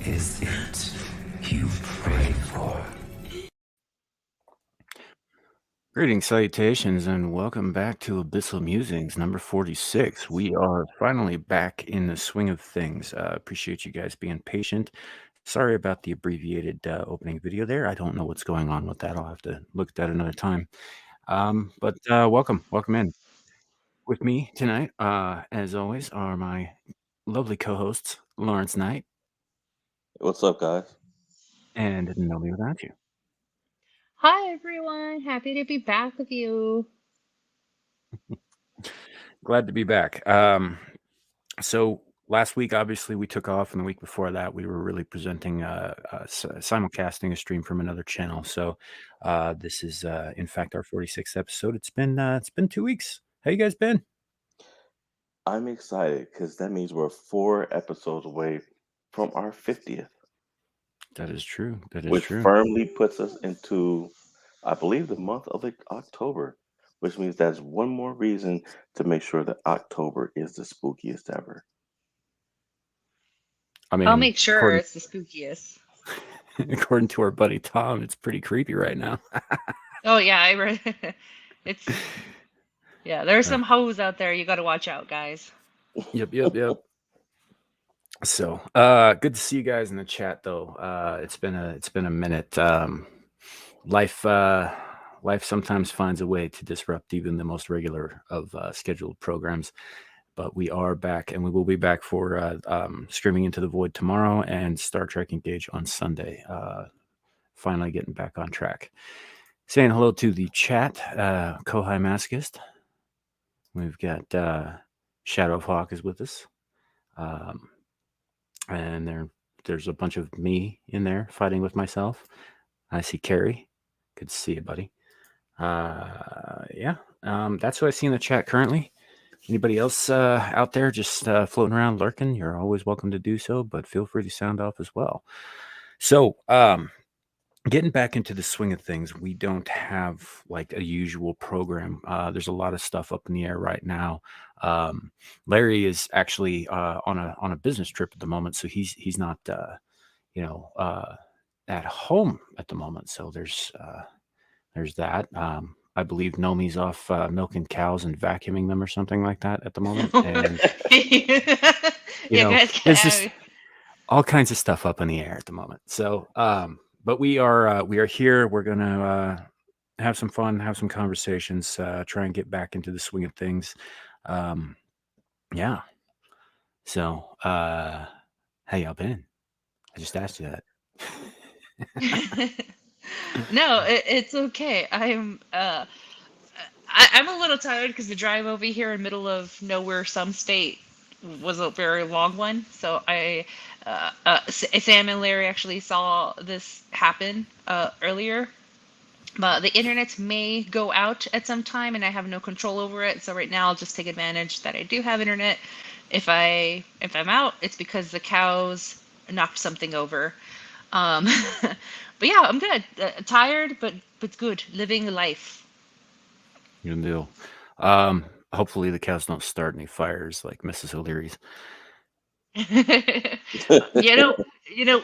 is it you pray for? Greetings, salutations, and welcome back to Abyssal Musings, number 46. We are finally back in the swing of things. Appreciate you guys being patient. Sorry about the abbreviated opening video there. I don't know what's going on with that. I'll have to look at that another time. But welcome in. With me tonight, as always, are my lovely co-hosts, Lawrence Knight What's up, guys? and Know Me Without You. Hi everyone, happy to be back with you. Glad to be back. So last week, obviously, we took off, and the week before that, we were really presenting simulcasting a stream from another channel. So this is, in fact, our 46th episode. It's been 2 weeks. How you guys been? I'm excited because that means we're 4 episodes away from our 50th, That is true. That is which true. firmly puts us into, I believe, the month of October, which means that's one more reason to make sure that October is the spookiest ever. I I'll mean, make sure it's the spookiest. according to our buddy Tom, it's pretty creepy right now. Oh yeah, I read yeah, there's some hoes out there. You got to watch out, guys. Yep. So, good to see you guys in the chat, though. It's been a minute. Life sometimes finds a way to disrupt even the most regular of scheduled programs. But we are back, and we will be back for Screaming Into the Void tomorrow and Star Trek Engage on Sunday. Finally getting back on track. Saying hello to the chat, Kohai Masochist. We've got Shadow of Hawk is with us. And there's a bunch of me in there fighting with myself. I see Carrie. Good to see you, buddy. Yeah, that's what I see in the chat currently. Anybody else out there just floating around lurking, you're always welcome to do so, but feel free to sound off as well. So, getting back into the swing of things, we don't have like a usual program. There's a lot of stuff up in the air right now. Larry is actually on a business trip at the moment, so he's not at home at the moment. So there's that. I believe Nomi's off milking cows and vacuuming them or something like that at the moment. And Guys, there's just all kinds of stuff up in the air at the moment. So, but we are here. We're gonna have some fun, have some conversations, try and get back into the swing of things. Yeah. So, how y'all been? I just asked you that. No, it's okay. I'm a little tired because the drive over here in middle of nowhere, some state, was a very long one. So Sam and Larry actually saw this happen earlier. But the internet may go out at some time, and I have no control over it. So right now, I'll just take advantage that I do have internet. If I'm out, it's because the cows knocked something over. But yeah, I'm good. Tired, but good. Living life. Good deal. Hopefully the cows don't start any fires like Mrs. O'Leary's. You know,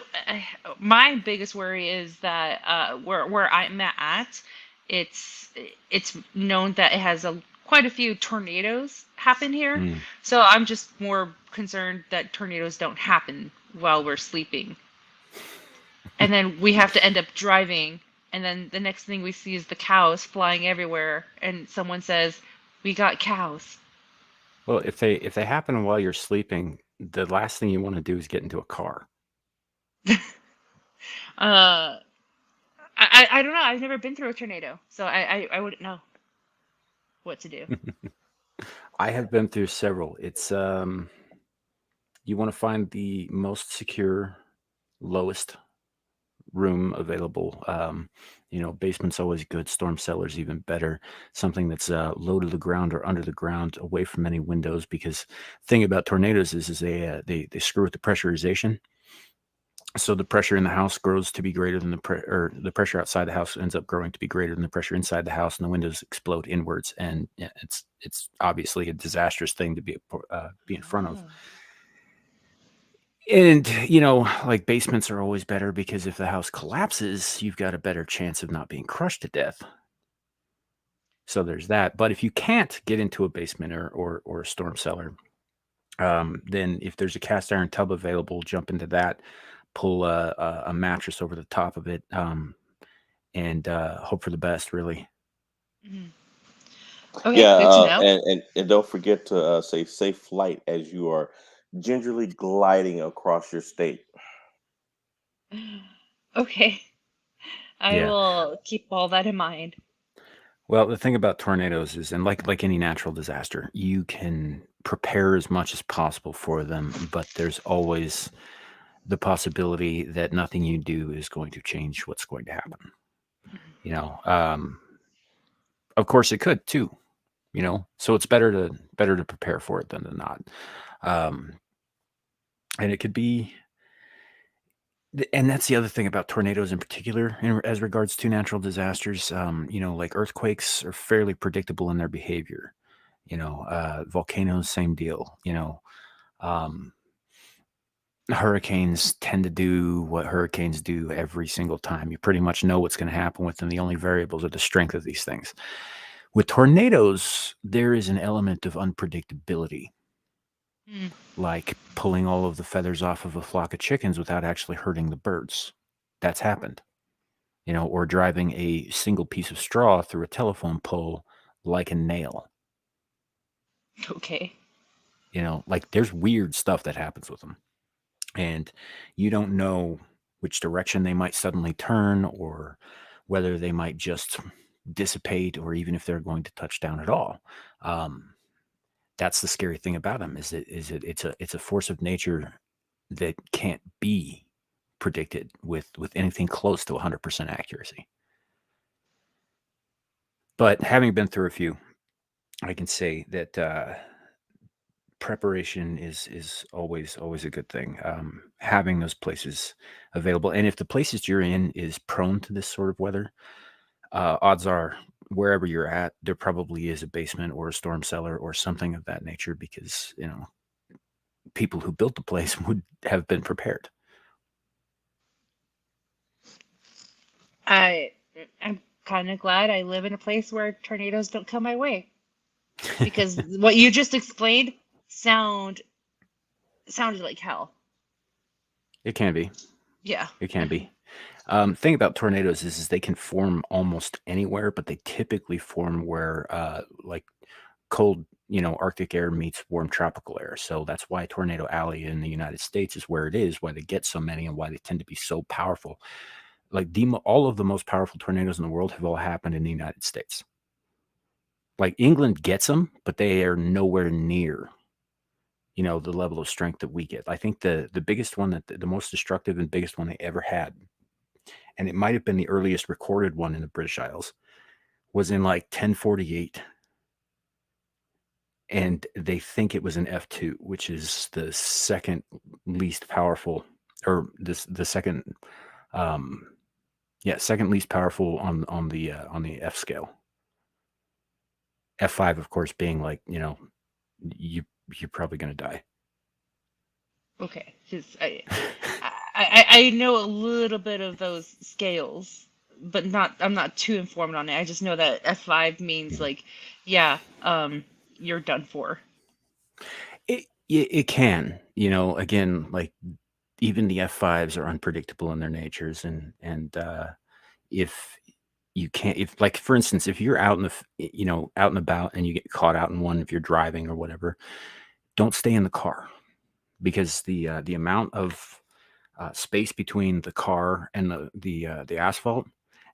my biggest worry is that where I'm at, it's it's known that it has quite a few tornadoes happen here. So I'm just more concerned that tornadoes don't happen while we're sleeping. And then we have to end up driving, and then the next thing we see is the cows flying everywhere, and someone says, "We got cows." Well, if they happen while you're sleeping, the last thing you want to do is get into a car. I don't know. I've never been through a tornado, so I wouldn't know what to do. I have been through several. It's you want to find the most secure, lowest room available. Basement's always good. Storm cellar's even better. Something that's low to the ground or under the ground, away from any windows. Because the thing about tornadoes is they screw with the pressurization. So the pressure in the house grows to be greater than the pressure outside the house ends up growing to be greater than the pressure inside the house, and the windows explode inwards. And it's obviously a disastrous thing to be in front of. And, like basements are always better because if the house collapses, you've got a better chance of not being crushed to death. So there's that. But if you can't get into a basement or a storm cellar, then if there's a cast iron tub available, jump into that, pull a mattress over the top of it, and hope for the best, really. Mhm. Okay, Yeah, good to know. and don't forget to say safe flight as you are gingerly gliding across your state. Okay, I Yeah. will keep all that in mind. Well, the thing about tornadoes is, and like any natural disaster, you can prepare as much as possible for them, but there's always the possibility that nothing you do is going to change what's going to happen. Mhm. You know, of course it could too. So it's better to prepare for it than to not. Um, and it could be, and that's the other thing about tornadoes in particular, as regards to natural disasters. Like earthquakes are fairly predictable in their behavior. Volcanoes, same deal. Um, hurricanes tend to do what hurricanes do every single time. You pretty much know what's going to happen with them. The only variables are the strength of these things. With tornadoes, there is an element of unpredictability, Mm. like pulling all of the feathers off of a flock of chickens without actually hurting the birds. That's happened. Or driving a single piece of straw through a telephone pole like a nail. Okay. Like there's weird stuff that happens with them. And you don't know which direction they might suddenly turn or whether they might just dissipate or even if they're going to touch down at all. Um, that's the scary thing about them it's a force of nature that can't be predicted with anything close to 100% accuracy. But having been through a few, I can say that preparation is always a good thing. Having those places available, and if the places you're in is prone to this sort of weather, odds are wherever you're at, there probably is a basement or a storm cellar or something of that nature because people who built the place would have been prepared. I I'm kind of glad I live in a place where tornadoes don't come my way because what you just explained sound sounded like hell. It can be. Yeah. It can be. Thing about tornadoes is they can form almost anywhere, but they typically form where like cold, Arctic air meets warm tropical air. So that's why Tornado Alley in the United States is where it is, why they get so many, and why they tend to be so powerful. Like all of the most powerful tornadoes in the world have all happened in the United States. Like England gets them, but they are nowhere near the level of strength that we get. I think the biggest one that the most destructive and biggest one they ever had, and it might have been the earliest recorded one in the British Isles, was in like 1048, and they think it was an F2, which is the second least powerful, or the second, um, second least powerful on the F scale. F5, of course, being like you you're probably gonna die. Okay. 'Cause I know a little bit of those scales, but I'm not too informed on it. I just know that F5 means Mhm. like, yeah, you're done for. It can, again, like even the F5s are unpredictable in their natures, and if you can't, if like for instance, if you're out in out and about and you get caught out in one, if you're driving or whatever, don't stay in the car because the amount of space between the car and the asphalt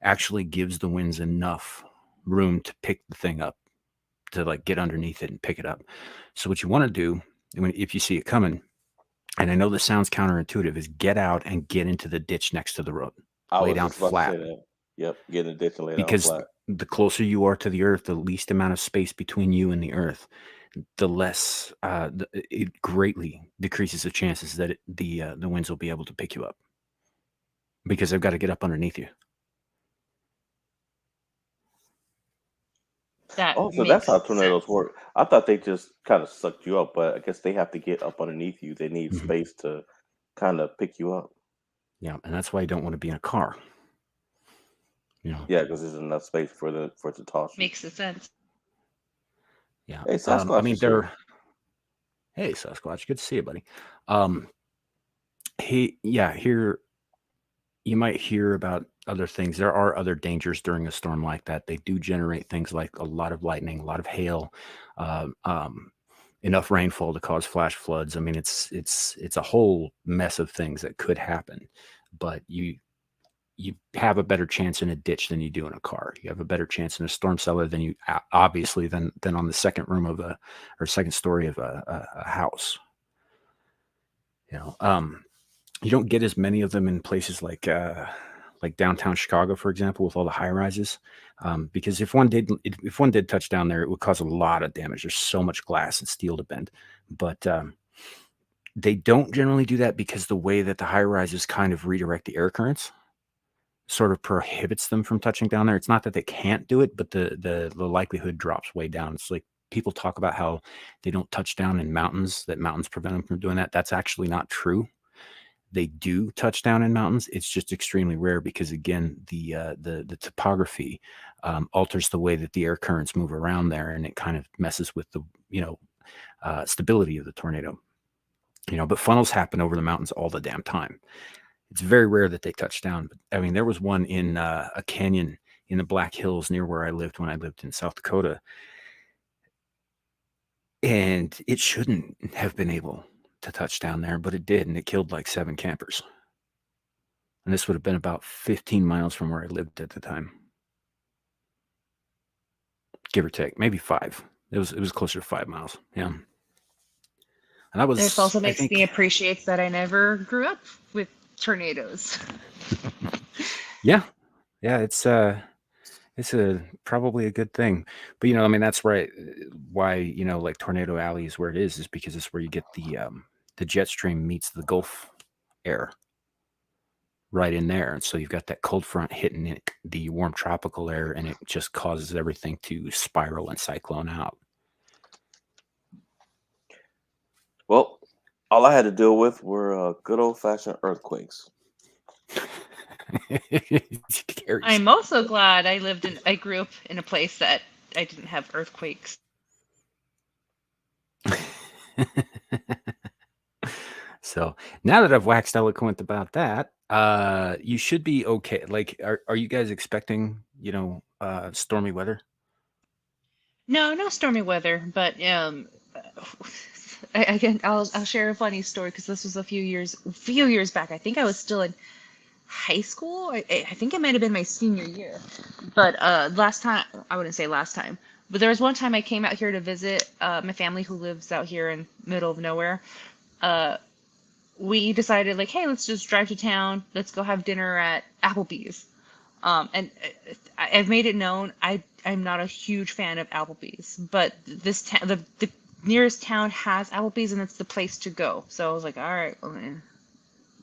actually gives the winds enough room to pick the thing up, to like get underneath it and pick it up. So what you want to do if you see it coming, and I know this sounds counterintuitive, is get out and get into the ditch next to the road. I Lay was down just about to flat say that. Yep, get in the ditch and lay down because flat. the closer you are to the earth, the least amount of space between you and the earth, the less it greatly decreases the chances that the winds will be able to pick you up because they've got to get up underneath you. That Oh, so that's how makes tornadoes sense. work. I thought they just kind of sucked you up, but I guess they have to get up underneath you. They need Mhm. space to kind of pick you up. Yeah, and that's why you don't want to be in a car. Yeah, because there's enough space for it to toss you. Makes sense. Yeah. Hey, I Sasquatch mean, is here. hey, Sasquatch, good to see you, buddy. Um, here you might hear about other things. There are other dangers during a storm like that. They do generate things like a lot of lightning, a lot of hail, enough rainfall to cause flash floods. I mean, it's a whole mess of things that could happen, but you have a better chance in a ditch than you do in a car. You have a better chance in a storm cellar than you obviously than on the second room of second story of a house. You don't get as many of them in places like downtown Chicago, for example, with all the high rises. Because if one did touch down there, it would cause a lot of damage. There's so much glass and steel to bend, but they don't generally do that because the way that the high rises kind of redirect the air currents sort of prohibits them from touching down there. It's not that they can't do it, but the likelihood drops way down. It's like people talk about how they don't touch down in mountains, that mountains prevent them from doing that. That's actually not true. They do touch down in mountains. It's just extremely rare because, again, the topography alters the way that the air currents move around there, and it kind of messes with the stability of the tornado. But funnels happen over the mountains all the damn time. It's very rare that they touch down. But I mean, there was one in a canyon in the Black Hills near where I lived when I lived in South Dakota, and it shouldn't have been able to touch down there, but it did, and it killed like 7 campers. And this would have been about 15 miles from where I lived at the time, give or take, maybe 5. It was closer to 5 miles. Yeah. And that This was, also I makes me think, appreciate that I never grew up with tornadoes. yeah, it's probably a good thing. But I mean, that's right. Why like Tornado Alley is where it is because it's where you get the jet stream meets the Gulf air right in there, and so you've got that cold front hitting it, the warm tropical air, and it just causes everything to spiral and cyclone out. Well, all I had to deal with were good old fashioned earthquakes. I'm also glad I grew up in a place that I didn't have earthquakes. So now that I've waxed eloquent about that, you should be okay. Like, are you guys expecting, stormy weather? No stormy weather, but I'll share a funny story because this was a few years back. I think I was still in high school. I think it might have been my senior year. But last time, I wouldn't say last time, but there was one time I came out here to visit my family who lives out here in middle of nowhere. We decided like, hey, let's just drive to town. Let's go have dinner at Applebee's. And I've made it known I'm not a huge fan of Applebee's, but this the nearest town has Applebee's and it's the place to go. So I was like, all right, well,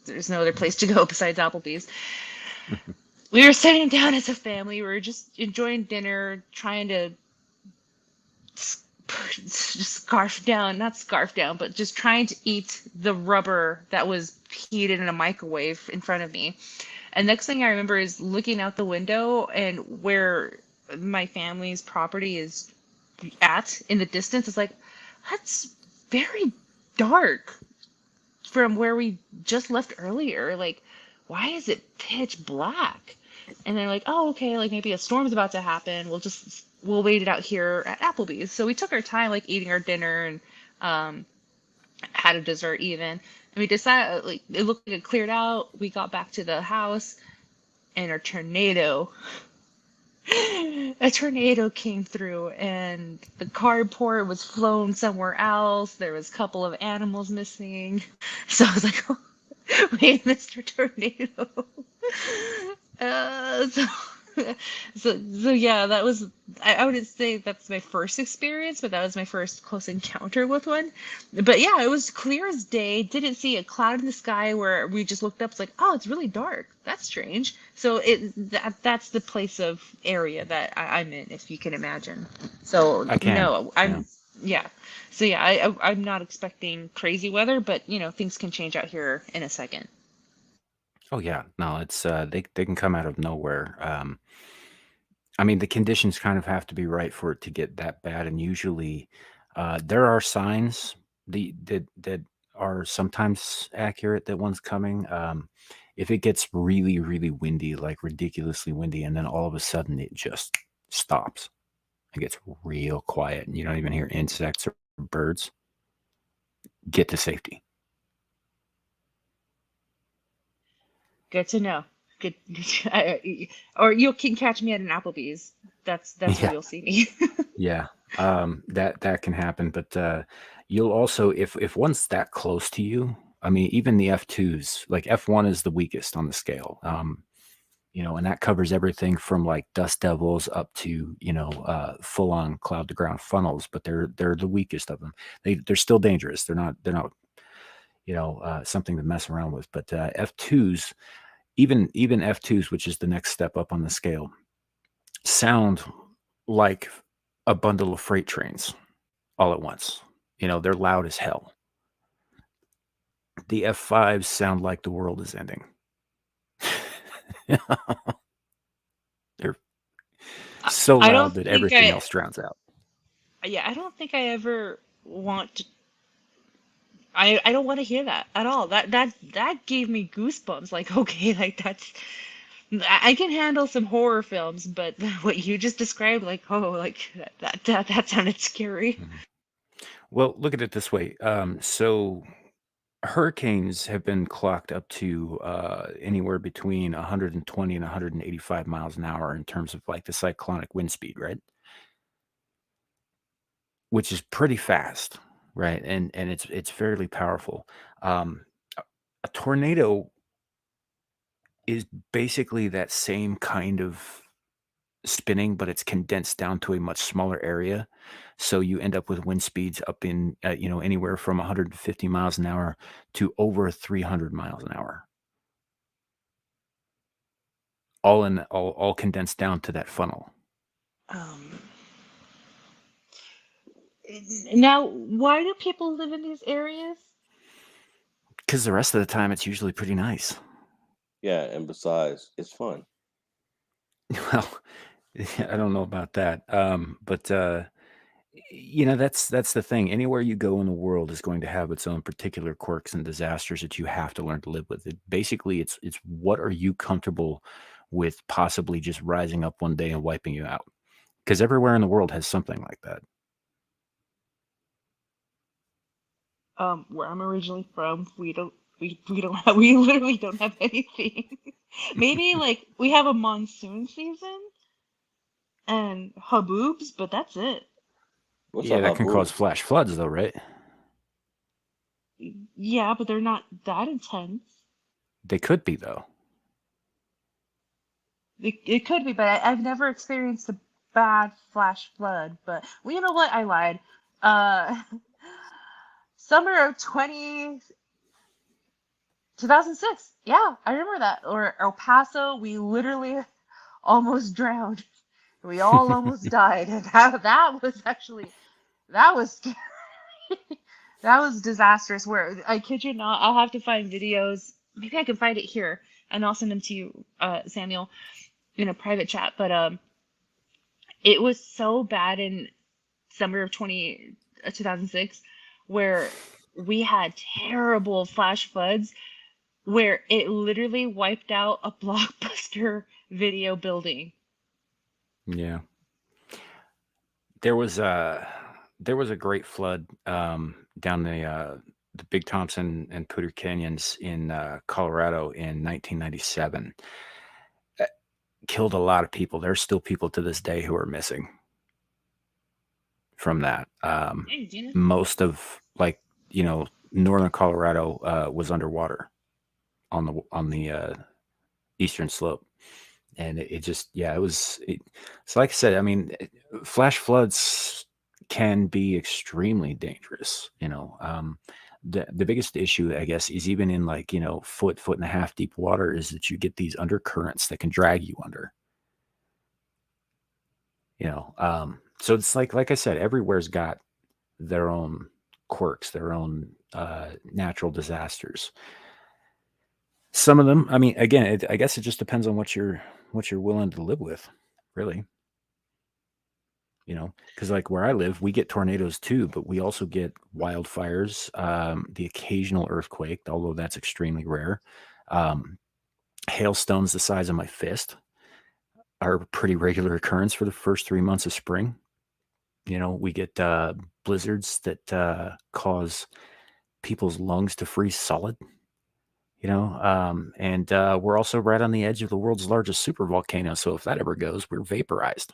there's no other place to go besides Applebee's. We were sitting down as a family. We were just enjoying dinner, trying to not scarf down, but just trying to eat the rubber that was heated in a microwave in front of me. And next thing I remember is looking out the window and where my family's property is at in the distance. It's like, that's very dark from where we just left earlier. Like, why is it pitch black? And they're like, oh, okay, like maybe a storm's about to happen. We'll wait it out here at Applebee's. So we took our time, like eating our dinner and had a dessert even. And we decided, like, it looked like it cleared out. We got back to the house and a tornado came through and the carport was flown somewhere else. There was a couple of animals missing. So I was like, oh, wait, Mr. Tornado. uh, so, so yeah, that was, I wouldn't say that's my first experience, but that was my first close encounter with one. But yeah, it was clear as day. Didn't see a cloud in the sky where we just looked up. It's like, oh, it's really dark. That's strange. So that's the place of area that I'm in, if you can imagine. So I can. no, I'm Yeah. So yeah, I'm not expecting crazy weather, but things can change out here in a second. Oh yeah, no, it's they can come out of nowhere. I mean, the conditions kind of have to be right for it to get that bad, and usually, there are signs that are sometimes accurate that one's coming. If it gets really, really windy, like ridiculously windy, and then all of a sudden it just stops, it gets real quiet, and you don't even hear insects or birds, get to safety. Good to know. Good. Or you can catch me at an Applebee's. That's where Yeah. you'll see me. Yeah, that can happen, but you'll also if one's that close to you, I mean, even the F2s, like F1 is the weakest on the scale, and that covers everything from like dust devils up to full on cloud to ground funnels, but they're the weakest of them. They're still dangerous. They're not something to mess around with. But F2s, even F2s, which is the next step up on the scale, sound like a bundle of freight trains all at once. They're loud as hell. The F5s sound like the world is ending. They're I so I loud don't that think everything else drowns out. yeah, I don't think I ever want to. I don't want to hear that at all. That gave me goosebumps. Like, okay, like I can handle some horror films, but what you just described, like, oh, like that sounded scary. Mhm. Well, look at it this way. So hurricanes have been clocked up to anywhere between 120 and 185 miles an hour in terms of like the cyclonic wind speed, right? Which is pretty fast, right? And it's fairly powerful. Um, a tornado is basically that same kind of spinning, but it's condensed down to a much smaller area. So you end up with wind speeds up in, anywhere from 150 miles an hour to over 300 miles an hour, all condensed down to that funnel. Um, Now, why do people live in these areas? Because the rest of the time, it's usually pretty nice. Yeah, and besides, it's fun. Well, I don't know about that. But that's the thing. Anywhere you go in the world is going to have its own particular quirks and disasters that you have to learn to live with. Basically, it's what are you comfortable with possibly just rising up one day and wiping you out? Because everywhere in the world has something like that. Where I'm originally from, we don't have, we literally don't have anything. Maybe like we have a monsoon season and haboobs, but that's it. What's a Yeah, that can cause haboob? flash floods, though, right? Yeah, but they're not that intense. They could be, though. It could be, but I've never experienced a bad flash flood. But well, you know what? I lied. Uh, summer of 2006. Yeah, I remember that. Or El Paso, we literally almost drowned. We all almost died. And that was actually that was that was disastrous. Where I kid you not, I'll have to find videos. Maybe I can find it here, and I'll send them to you, Samuel, in a private chat. But it was so bad in summer of 2006, where we had terrible flash floods where it literally wiped out a Blockbuster video building. Yeah. There was a great flood down the Big Thompson and Poudre Canyons in Colorado in 1997. Uh, Killed a lot of people. There's still people to this day who are missing from that. Hey, Gina. Most of northern Colorado was underwater on the eastern slope, and it just yeah, it was. So like I said, I mean, flash floods can be extremely dangerous. The biggest issue, I guess, is even in like foot and a half deep water, is that you get these undercurrents that can drag you under. So it's like I said, everywhere's got their own quirks, their own natural disasters. Some of them, I mean, again, I guess it just depends on what you're willing to live with, really. Because like where I live, we get tornadoes too, but we also get wildfires, the occasional earthquake, although that's extremely rare. Um, Hailstones the size of my fist are a pretty regular occurrence for the first 3 months of spring. We get blizzards that cause people's lungs to freeze solid. And we're also right on the edge of the world's largest super volcano. So if that ever goes, we're vaporized.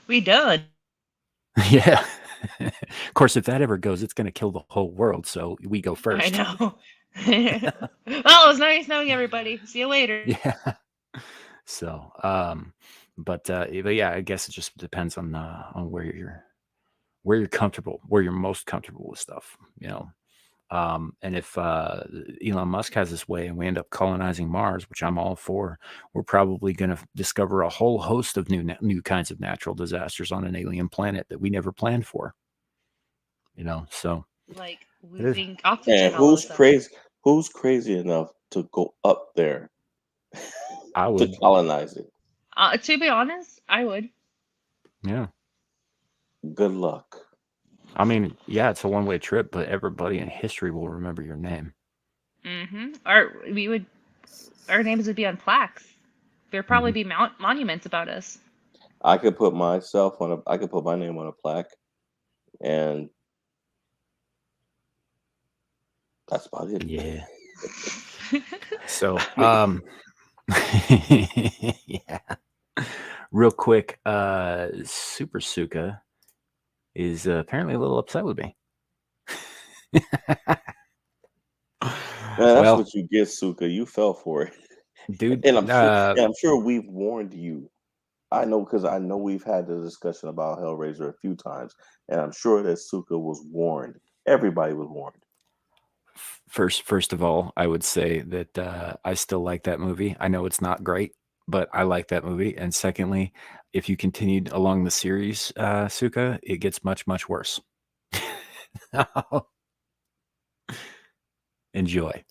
We done. Yeah. Of course, if that ever goes, it's going to kill the whole world. So we go I first. know. Well, it was nice knowing everybody. See you later. Yeah. So, but yeah, I guess it just depends on where you're comfortable, where you're most comfortable with stuff. And if Elon Musk has his way and we end up colonizing Mars, which I'm all for, we're probably going to discover a whole host of new kinds of natural disasters on an alien planet that we never planned for. So Like it is. losing And oxygen all of a who's sudden. crazy? Who's crazy enough to go up there I to would. colonize it? To be honest, I would. Yeah. Good luck. I mean, yeah, it's a one-way trip, but everybody in history will remember your name. Our names would be on plaques. There'd probably Mhm. be monuments about us. I could put myself on I could put my name on a plaque, and that's about it. Yeah. So, yeah. Real quick, Super Suka is apparently a little upset with me. Man, that's Well, what you get, Suka. You fell for it, dude, and I'm sure we've warned you. I know because I know we've had the discussion about Hellraiser a few times, and I'm sure that Suka was warned. Everybody was warned. first of all, I would say that I still like that movie. I know it's not great, but I like that movie. And secondly, if you continued along the series, Suka, it gets much, much worse. Enjoy.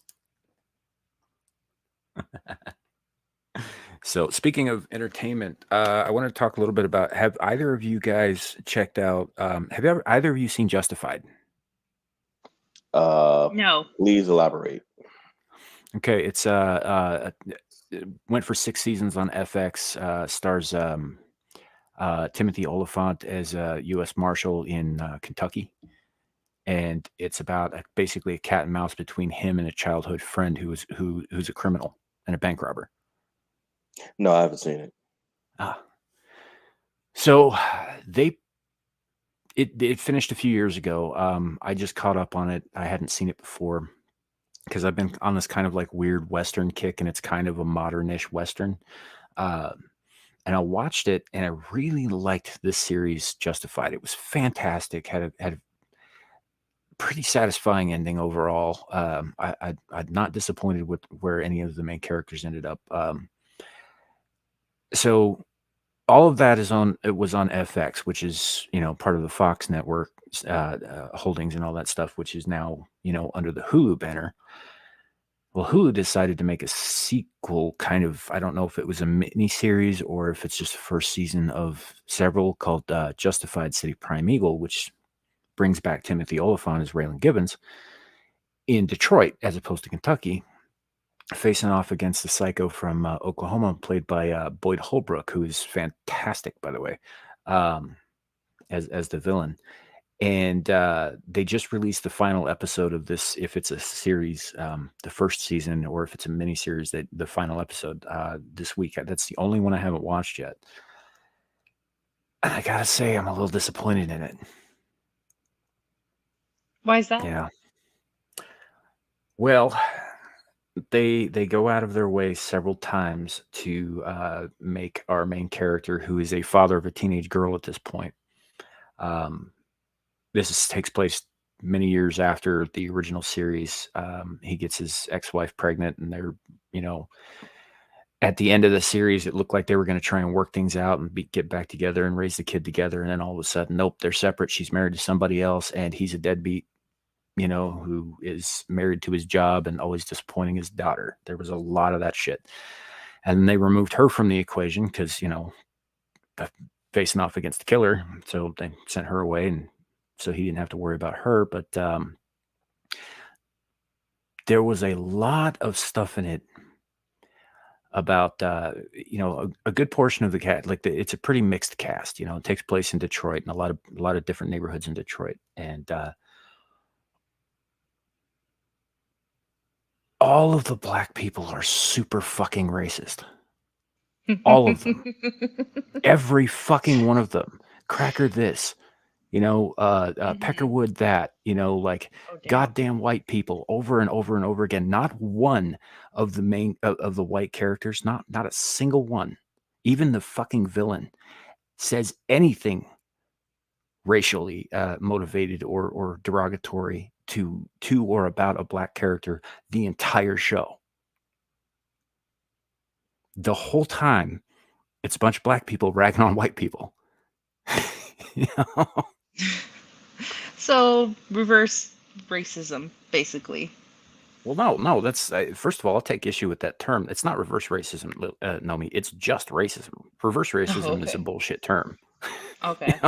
So, speaking of entertainment, I want to talk a little bit about. Have either of you guys checked out? Have either of you seen Justified? No. Please elaborate. Okay, it's it went for 6 seasons on FX. Stars Timothy Oliphant as a U.S. Marshal in Kentucky, and it's about basically a cat and mouse between him and a childhood friend who's a criminal and a bank robber. No, I haven't seen it. So it finished a few years ago. I just caught up on it. I hadn't seen it before because I've been on this kind of like weird Western kick, and it's kind of a modernish Western. And I watched it, and I really liked this series, Justified. It was fantastic. Had a pretty satisfying ending overall. I'm not disappointed with where any of the main characters ended up. So all of that it was on FX, which is part of the Fox network holdings and all that stuff, which is now under the Hulu banner. Well, Hulu decided to make a sequel, kind of. I don't know if it was a mini series or if it's just the first season of several, called Justified City Primeval, which brings back Timothy Oliphant as Raylan Gibbons in Detroit as opposed to Kentucky, facing off against the psycho from Oklahoma, played by Boyd Holbrook, who is fantastic, by the way, as the villain. And they just released the final episode of this. If it's a series, the first season, or if it's a mini series, the final episode this week. That's the only one I haven't watched yet. And I gotta say, I'm a little disappointed in it. Why is that? Yeah. Well, they go out of their way several times to make our main character, who is a father of a teenage girl at this point. Takes place many years after the original series. He gets his ex-wife pregnant, and they're, at the end of the series, it looked like they were going to try and work things out and get back together and raise the kid together. And then all of a sudden, nope, they're separate. She's married to somebody else, and he's a deadbeat, who is married to his job and always disappointing his daughter. There was a lot of that shit. And they removed her from the equation because, facing off against the killer. So they sent her away, and so he didn't have to worry about her. But there was a lot of stuff in it about a good portion of the cast. Like it's a pretty mixed cast. It takes place in Detroit and a lot of different neighborhoods in Detroit, and all of the black people are super fucking racist. All of them. Every fucking one of them. Cracker this, Peckerwood that, like goddamn white people over and over and over again. Not one of the main of the white characters, not a single one, even the fucking villain, says anything racially motivated or derogatory to or about a black character the entire show. The whole time, it's a bunch of black people ragging on white people. So reverse racism, basically. Well, no. That's first of all, I'll take issue with that term. It's not reverse racism, Nomi. It's just racism. Reverse racism is a bullshit term. Okay.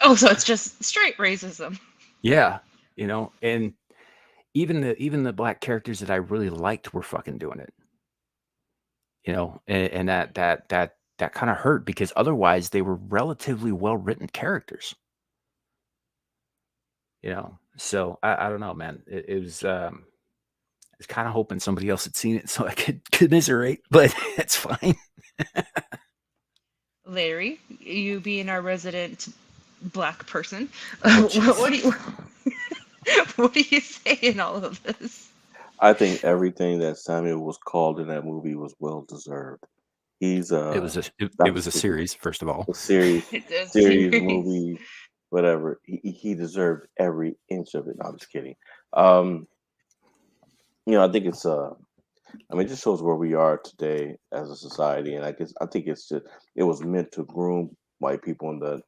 Oh, so it's just straight racism. Yeah, and even the black characters that I really liked were fucking doing it. And that kind of hurt because otherwise they were relatively well-written characters. So I don't know, man. It was I was kind of hoping somebody else had seen it so I could commiserate, but it's fine. Larry, you being our resident black person, Oh, what do you say in all of this? I think everything that Samuel was called in that movie was well deserved. He's it was a series, first of all. a series, It's a series, series. movie, whatever. He deserved every inch of it. No, I'm just kidding. I think it's it just shows where we are today as a society, and I think it was meant to groom white people in the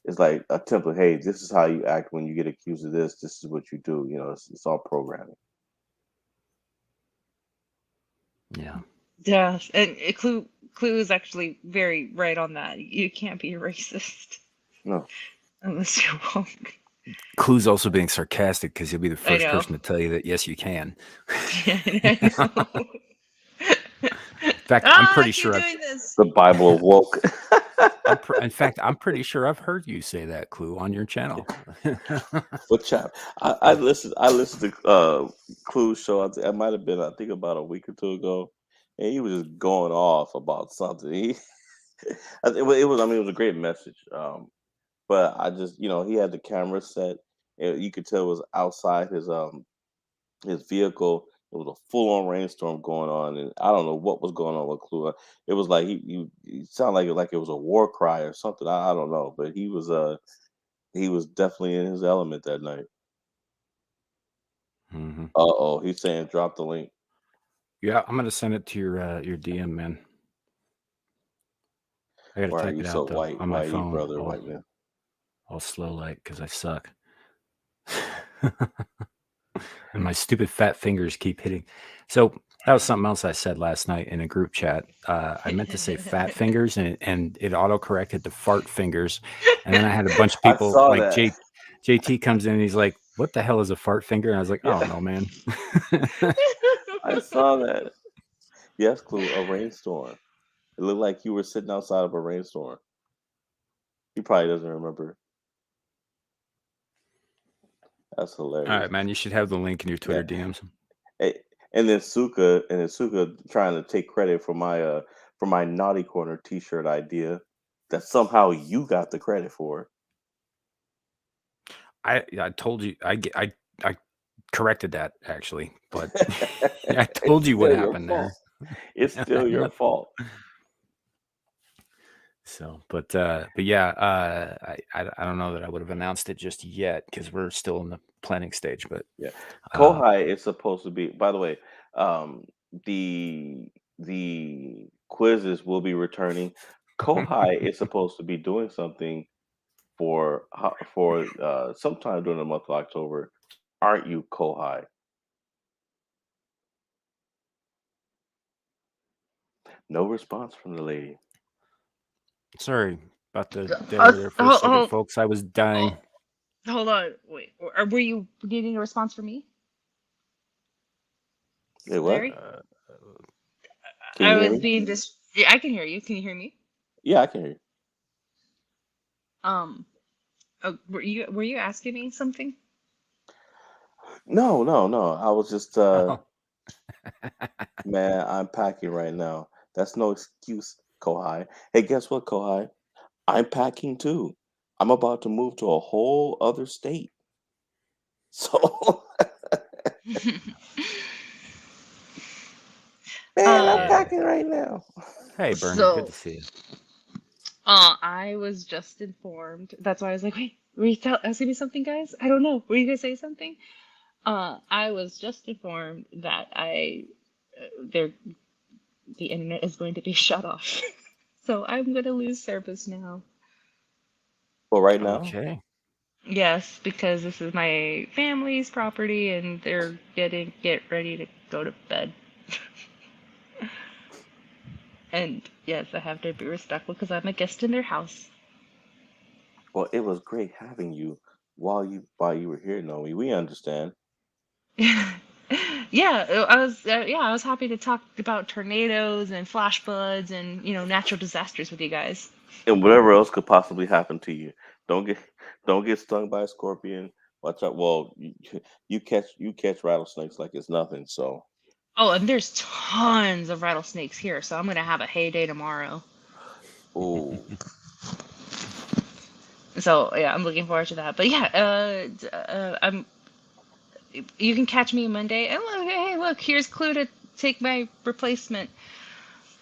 it's like a template. Hey, this is how you act when you get accused of this. This is what you do. It's all programming. Yeah. Yeah, and Clue is actually very right on that. You can't be a racist No. unless you're woke. Clue's also being sarcastic because he'll be the I first know. person to tell you that yes, you can. Yeah, I know. In fact, I'm pretty keep sure doing this. The Bible of woke. in fact, I'm pretty sure I've heard you say that, Clue, on your channel. What chap? I listened to Clue's show. I might have been, I think, about a week or two ago, and he was just going off about something. It was. I mean, it was a great message. But I just, he had the camera set, and you could tell it was outside his vehicle. It was a full on rainstorm going on, and I don't know what was going on with Clue. It was like he sounded like it was a war cry or something. I don't know, but he was definitely in his element that night. Mm-hmm. He's saying drop the link. Yeah, I'm gonna send it to your DM, man. I gotta Why are type you it so out though white? on Why my are you phone. brother white man? I'll slow light because I suck. And my stupid fat fingers keep hitting. So that was something else I said last night in a group chat. I meant to say fat fingers, and it auto corrected to fart fingers. And then I had a bunch of I people saw like that. JT comes in and he's like, "What the hell is a fart finger?" And I was like, "I don't know, man." I saw that. Yes, Clue, a rainstorm. It looked like you were sitting outside of a rainstorm. He probably doesn't remember. That's hilarious. All right, man. You should have the link in your Twitter Yeah. DMs. Hey, and then Suka trying to take credit for my Naughty Corner T-shirt idea that somehow you got the credit for. I told you I corrected that actually, but I told you what happened there. It's still your fault. So, but yeah, I don't know that I would have announced it just yet because we're still in the planning stage. But yeah, Kohai is supposed to be. By the way, the quizzes will be returning. Kohai is supposed to be doing something for sometime during the month of October. Aren't you, Kohai? No response from the lady. Sorry about the dead Uh, air there for a second, folks. I was dying. hold on, wait. Were you needing a response from me, Hey, what? Larry? Uh, Can I you hear was me? being just. Yeah, I can hear you. Can you hear me? Yeah, I can hear you. Um. Were you asking me something? No, no, no. I was just oh, man, I'm packing right now. That's no excuse, Kohai. Hey, guess what, Kohai? I'm packing too. I'm about to move to a whole other state. So, man, I'm uh. yeah. packing right now. Hey, Bernie. Good So. to see you. I was just informed. That's why I was like, wait, were you asking me something, guys? I don't know. Were you gonna say something? I was just informed that there, the internet is going to be shut off. So I'm gonna lose service now. But right now, Okay. Yes, because this is my family's property and they're get ready to go to bed. And yes, I have to be respectful because I'm a guest in their house. well, it was great having you while you were here, Noe. We understand. Yeah, I was happy to talk about tornadoes and flash floods and natural disasters with you guys. And whatever else could possibly happen to you. Don't get don't get stung by a scorpion. Watch out. Well, you catch rattlesnakes like it's nothing. So, Oh, and there's tons of rattlesnakes here, so I'm gonna have a heyday tomorrow. oh, So yeah, I'm looking forward to that. But yeah, I'm. You can catch me Monday. And look, hey, look, here's Clue to take my replacement.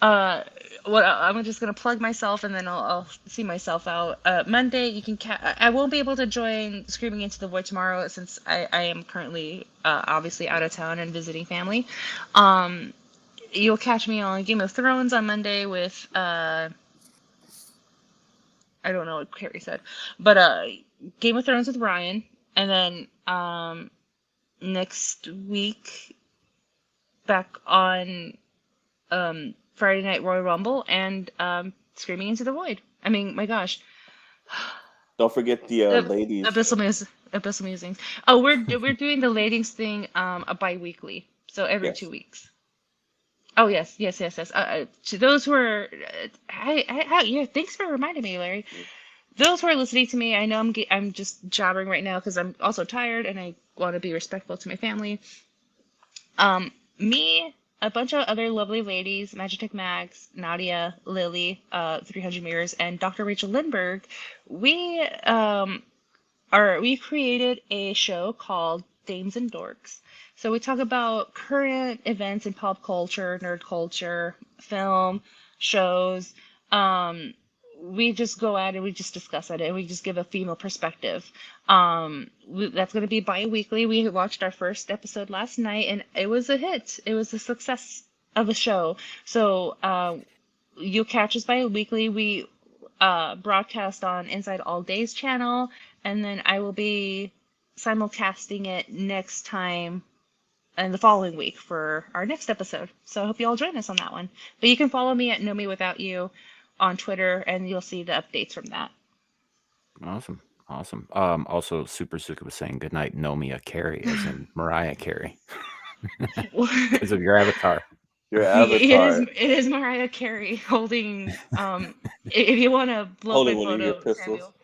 Uh, I'm just gonna plug myself and then I'll see myself out. Monday, you can. I won't be able to join Screaming into the Void tomorrow since I am currently obviously out of town and visiting family. Um, you'll catch me on Game of Thrones on Monday with I don't know what Carrie said, but Game of Thrones with Ryan, and then next week back on Friday Night Royal Rumble and Screaming into the Void. I mean, my gosh, don't forget the uh, ladies. Abyssal Musings. Oh, we're doing the ladies thing a bi-weekly, so every Yes. 2 weeks. Oh yes, yes, yes, yes. To those who are, yeah, thanks for reminding me, Larry. Those who are listening to me, I know I'm just jabbering right now because I'm also tired and I want to be respectful to my family. Me, a bunch of other lovely ladies, Magitech Max, Nadia, Lily, 300 Mirrors, and Dr. Rachel Lindberg, we we created a show called Dames and Dorks. So we talk about current events in pop culture, nerd culture, film, shows. Um, we just go at it, we just discuss it, and we just give a female perspective. That's going to be bi-weekly. We watched our first episode last night, and it was a hit. It was a success of a show. So you'll catch us bi-weekly. We broadcast on Inside All Days channel, and then I will be simulcasting it next time and the following week for our next episode. So I hope you all join us on that one. But you can follow me at Know Me Without You on Twitter, and you'll see the updates from that. Awesome. Awesome. Also, Super Suka was saying goodnight, Nomia Carey, as in Mariah Carey, because of your avatar. Your It is avatar it is Mariah Carey holding if you want to blow up my holding one of your photo, pistols. Samuel.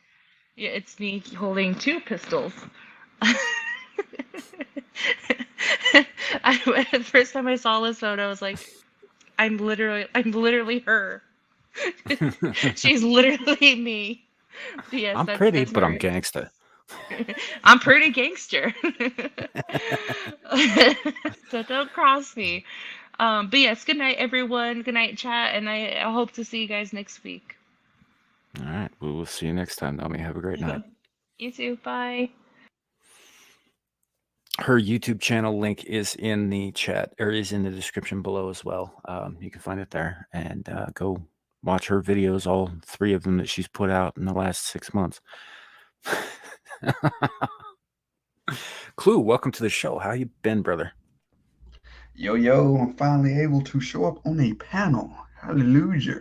Yeah, it's me holding two pistols. The first time I saw this photo, I was like, I'm literally her. She's literally me. But yes, I'm that's pretty, that's but I'm Mariah. gangsta. I'm pretty gangster. So don't cross me. But yes, good night, everyone. Good night, chat, and I hope to see you guys next week. All right. We will see you next time, Nomi. Have a great night. You too. Bye. her YouTube channel link is in the chat, or is in the description below as well. You can find it there, and go watch her videos, all 3 of them that she's put out in the last 6 months. Clue, welcome to the show. How you been, brother? Yo, I'm finally able to show up on a panel. Hallelujah.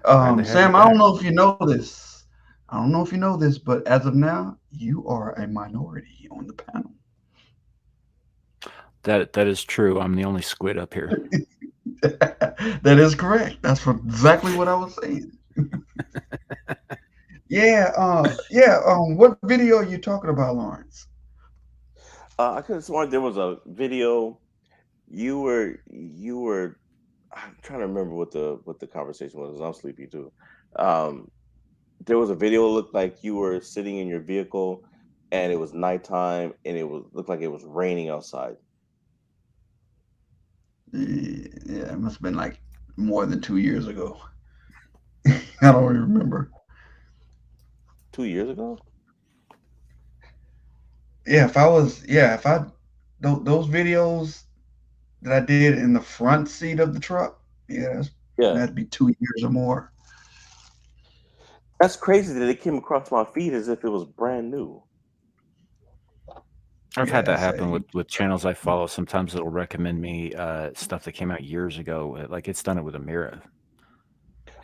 Sam, I don't know if you know this. But as of now, you are a minority on the panel. That is true. I'm the only squid up here. That is correct. That's exactly what I was saying. What video are you talking about, Lawrence? I could have sworn there was a video. You were. I'm trying to remember what the conversation was. I'm sleepy too. There was a video. That looked like you were sitting in your vehicle, and it was nighttime, and looked like it was raining outside. Yeah, it must have been like more than 2 years ago. I don't even remember. 2 years ago? Yeah, those videos that I did in the front seat of the truck, that'd be 2 years or more. That's crazy that it came across my feed as if it was brand new. I've had that happen with channels I follow. Sometimes it'll recommend me stuff that came out years ago. Like it's done it with Amira.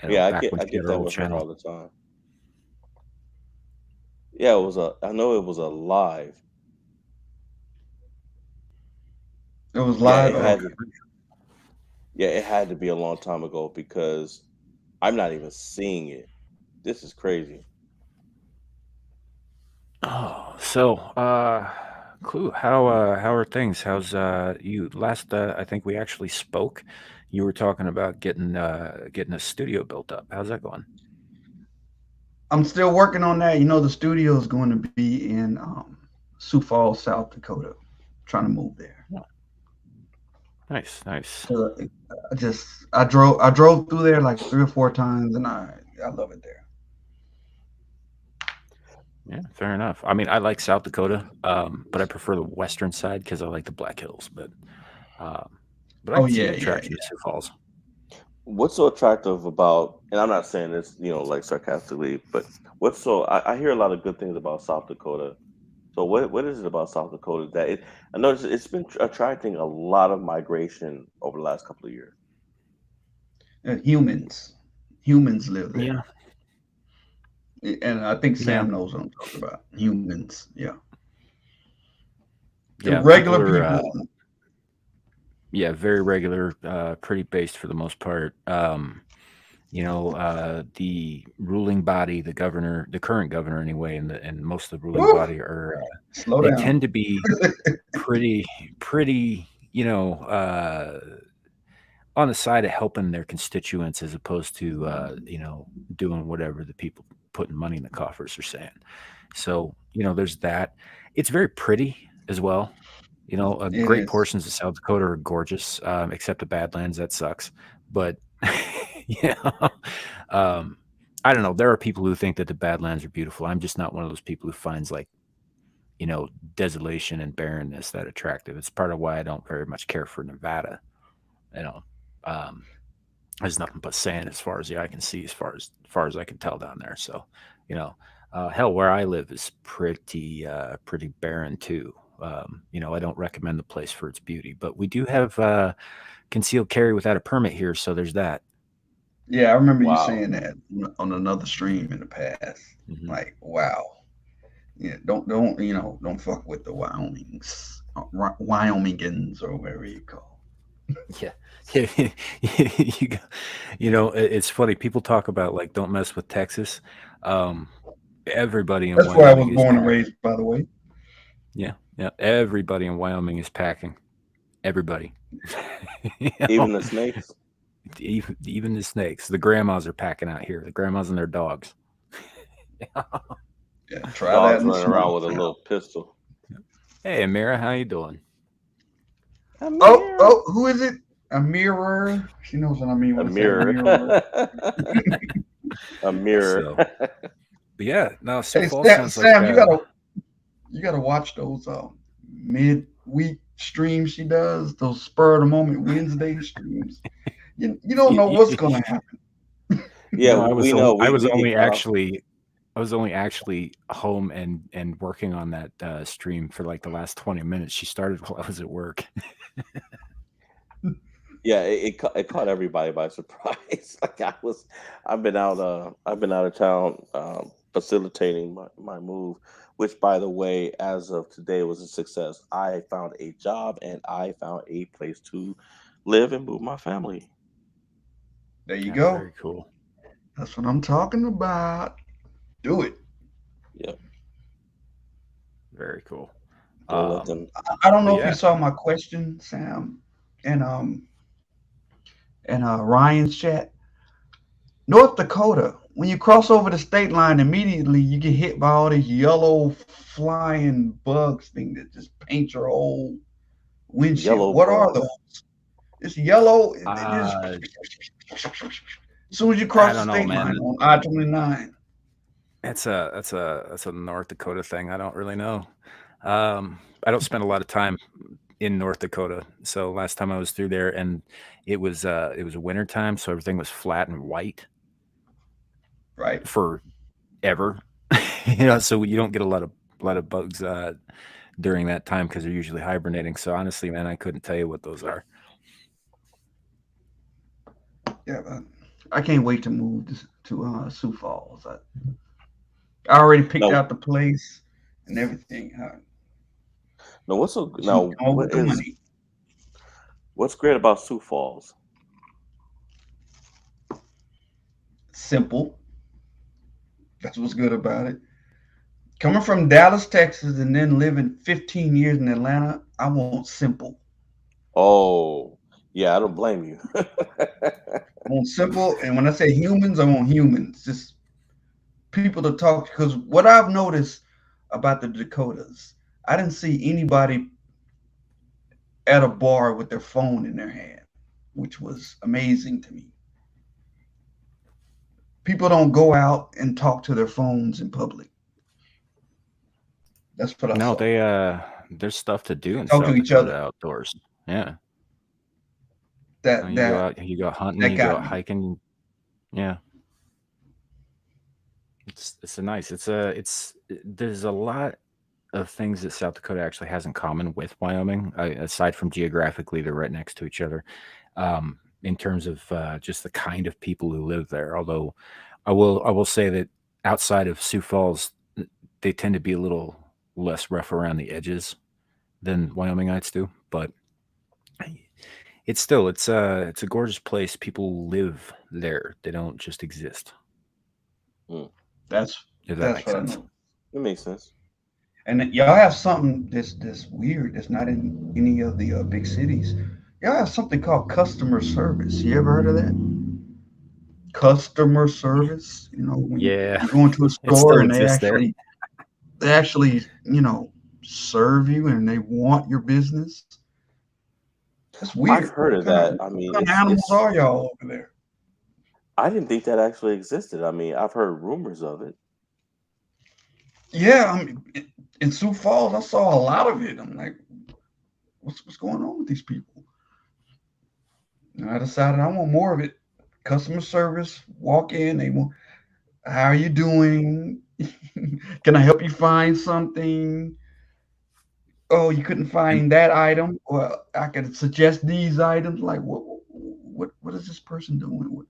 Yeah, I get that with her all the time. Yeah, I know it was a live. It was live? It had to be a long time ago because I'm not even seeing it. This is crazy. Oh, so Clue, how are things? How's you last I think we actually spoke. You were talking about getting a studio built up. How's that going? I'm still working on that. The studio is going to be in Sioux Falls, South Dakota. Trying to move there. Oh. Nice. So I drove through there like 3 or 4 times, and I love it there. Yeah, fair enough. I mean, I like South Dakota, but I prefer the western side because I like the Black Hills. But I can see the attraction to Sioux Falls. What's so attractive about, and I'm not saying this, like sarcastically, but I hear a lot of good things about South Dakota. So what is it about South Dakota that I noticed it's been attracting a lot of migration over the last couple of years? Humans live there. Yeah. And I think Sam knows what I'm talking about. Humans, yeah. Regular people. Very regular, pretty based for the most part. The ruling body, the governor, the current governor anyway, and most of the ruling body are they tend to be pretty, on the side of helping their constituents as opposed to doing whatever the people putting money in the coffers are saying. So there's that. It's very pretty as well. Great portions of South Dakota are gorgeous, except the Badlands. That sucks. But I don't know. There are people who think that the Badlands are beautiful. I'm just not one of those people who finds desolation and barrenness that attractive. It's part of why I don't very much care for Nevada. There's nothing but sand as far as the eye can see, as far as I can tell down there. So, hell, where I live is pretty barren too. I don't recommend the place for its beauty, but we do have concealed carry without a permit here, so there's that. Yeah, I remember you saying that on another stream in the past. Mm-hmm. Like, wow. Yeah, don't fuck with the Wyomingans or whatever you call. Yeah. It's funny. People talk about don't mess with Texas. Everybody in That's Wyoming where I was born and raised, by the way. Yeah. Everybody in Wyoming is packing. Everybody. Even the snakes. Even the snakes. The grandmas are packing out here. The grandmas and their dogs. Yeah, try dogs that. Running around with a little pistol. Hey, Amira, how you doing? Oh, who is it? A mirror. She knows what I mean. A mirror. A mirror. But yeah, no. Hey, Sam, like, you You got to watch those mid-week streams she does. Those spur of the moment Wednesday streams. You don't know what's going to happen. Yeah, No, we know. I We was we get only caught off. actually home and working on that stream for like the last 20 minutes. She started while I was at work. Yeah, it caught everybody by surprise. Like I've been out of town facilitating my move, which by the way, as of today was a success. I found a job and I found a place to live and move my family. There you That's go. very cool. That's what I'm talking about. Do it. Yep. Very cool. Don't let them. I don't But know if you yeah, saw my question, Sam, and Ryan's chat. North Dakota, when you cross over the state line, immediately you get hit by all these yellow flying bugs thing that just paint your whole windshield. Yellow What are bugs. those? It's yellow. It just uh, as soon as you I cross the don't know, state man. line on I-29. That's a North Dakota thing. I don't really know. I don't spend a lot of time in North Dakota. So last time I was through there, and it was a winter time, so everything was flat and white Right. forever. So you don't get a lot of bugs during that time because they're usually hibernating. So honestly, man, I couldn't tell you what those are. Yeah, but I can't wait to move to Sioux Falls. I already picked No, out the place and everything. no. What's so Just need now? to come with the money. What's great about Sioux Falls? Simple. That's what's good about it. Coming from Dallas, Texas, and then living 15 years in Atlanta, I want simple. Oh, yeah. I don't blame you. I want simple, and when I say humans, I want humans. Just people to talk. Because what I've noticed about the Dakotas, I didn't see anybody at a bar with their phone in their hand, which was amazing to me. People don't go out and talk to their phones in public. That's what I No, saw. there's stuff to do in Talk to South each Dakota other. outdoors. Yeah. That You go that out, you go hunting, that you go got out me. hiking. Yeah. It's a nice. There's a lot of things that South Dakota actually has in common with Wyoming, aside from geographically, they're right next to each other. In terms of just the kind of people who live there. Although I will say that outside of Sioux Falls, they tend to be a little less rough around the edges than Wyomingites do. But it's a gorgeous place. People live there. They don't just exist. Hmm, That's If that that's makes what I sense. know. it makes sense. And y'all have something that's weird. That's not in any of the big cities. Y'all have something called customer service. You ever heard of that? Customer service. When Yeah, you go into a it store still and exists there. they actually serve you and they want your business. That's I've weird. heard of that. I What mean, kind of it's animals it's. are y'all over there? I didn't think that actually existed. I mean, I've heard rumors of it. Yeah, I mean, in Sioux Falls, I saw a lot of it. I'm like, what's going on with these people? And I decided I want more of it. Customer service, walk in, they want, how are you doing? Can I help you find something? Oh, you couldn't And find that item? Well, I could suggest these items. Like, what is this person doing?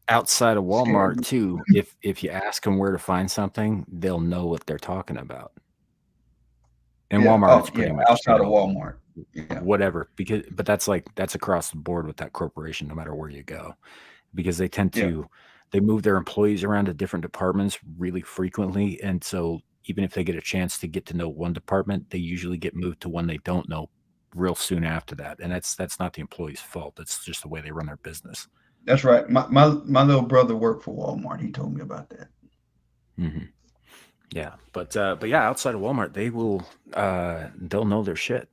outside of Scared Walmart me. too, if you ask them where to find something, they'll know what they're talking about. In Yeah. Walmart, Oh, it's yeah. pretty much, Outside of Walmart. Yeah. whatever. But that's across the board with that corporation, no matter where you go, because Yeah. they move their employees around to different departments really frequently, and so even if they get a chance to get to know one department, they usually get moved to one they don't know real soon after that, and that's not the employee's fault. That's just the way they run their business. That's right. My little brother worked for Walmart. He told me about that. Hmm. Yeah, but yeah, outside of Walmart, they'll know their shit.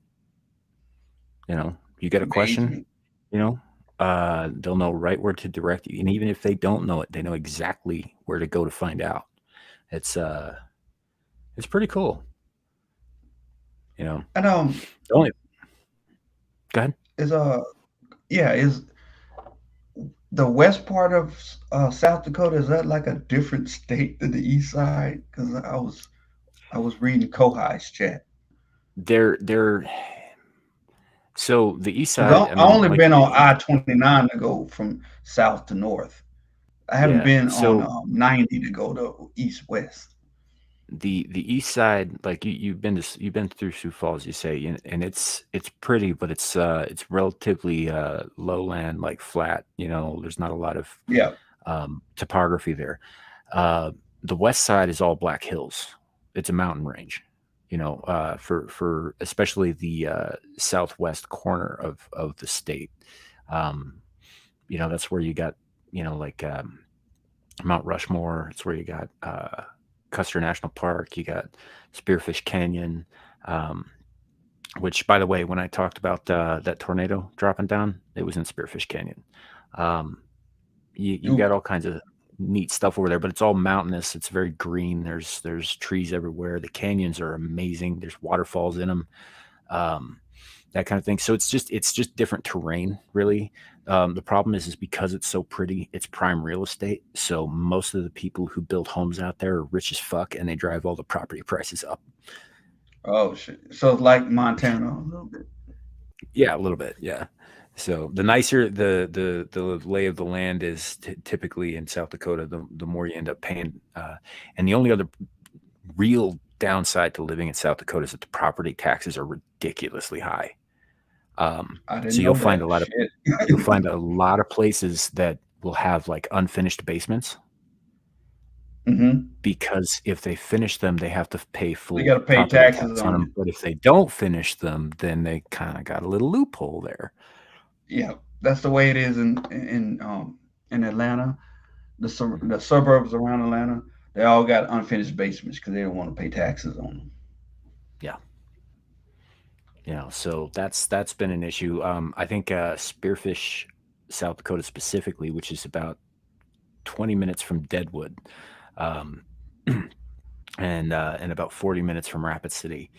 You get a Amazed question, me. they'll know right where to direct you, and even if they don't know it, they know exactly where to go to find out. It's it's pretty cool. You know, And the only go ahead. is is the west part of South Dakota, is that like a different state than the east side? Because I was reading Kohai's chat. They're so the east Because side. I I mean, only like been on I-29 to go from south to north. I haven't yeah. been on So 90 to go to east west. the east side, like you've been through Sioux Falls, you say, and it's pretty, but it's relatively lowland, like flat. You know, there's not a lot of Yeah. topography there. Uh, the west side is all Black Hills. It's a mountain range. You know, for especially the southwest corner of the state. Um, you know, that's where you got, you know, like Mount Rushmore. It's where you got Custer National Park. You got Spearfish Canyon, um, which, by the way, when I talked about that tornado dropping down, it was in Spearfish Canyon. Um, you got Ooh. all kinds of neat stuff over there, but it's all mountainous. It's very green. There's trees everywhere. The canyons are amazing. There's waterfalls in them. Um, that kind of thing. So it's just different terrain, really. The problem is because it's so pretty, it's prime real estate. So most of the people who build homes out there are rich as fuck, and they drive all the property prices up. Oh shit. So it's like Montana a little bit. Yeah, a little bit. Yeah. So the nicer the lay of the land is typically in South Dakota, the more you end up paying. And the only other real downside to living in South Dakota is that the property taxes are ridiculously high. I So didn't know that. Shit. you'll find a lot of places that will have like unfinished basements Hmm. because if they finish them, they have to pay They got full to pay property taxes tax on on them. it. But if they don't finish them, then they kind of got a little loophole there. Yeah, that's the way it is in Atlanta. The suburbs around Atlanta, they all got unfinished basements because they don't want to pay taxes on them. Yeah. You know, so that's been an issue. I think Spearfish, South Dakota specifically, which is about 20 minutes from Deadwood, um, and about 40 minutes from Rapid City,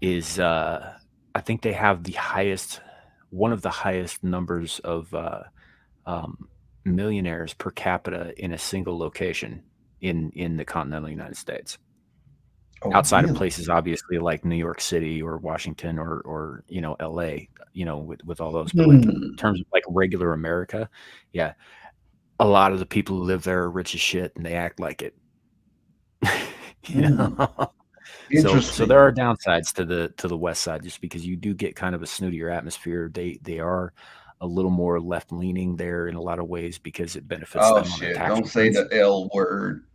is I think they have one of the highest numbers of um, millionaires per capita in a single location in the continental United States. Oh, Outside of really? places obviously like New York City or Washington or you know LA, you know, with all those, but like in Hmm. terms of like regular America, yeah, a lot of the people who live there are rich as shit and they act like it. You Hmm. know. So there Interesting. are downsides to the west side just because you do get kind of a snootier atmosphere. They are a little more left leaning there in a lot of ways because it benefits Oh them on their shit! tax Don't say returns. the L word.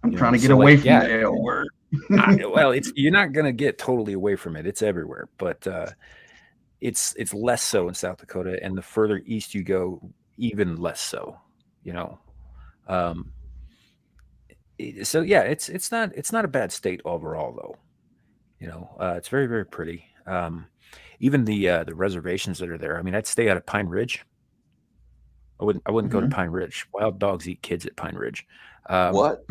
I'm You trying know, to get so like away from yeah, the L word. well, it's you're not gonna get totally away from it. It's everywhere, but it's less so in South Dakota, and the further east you go, even less so. You know, um, so yeah, it's not a bad state overall though. You know, it's very very pretty. Even the reservations that are there. I mean, I'd stay out at Pine Ridge. I wouldn't go to Hmm. Pine Ridge. Wild dogs eat kids at Pine Ridge. Um, What?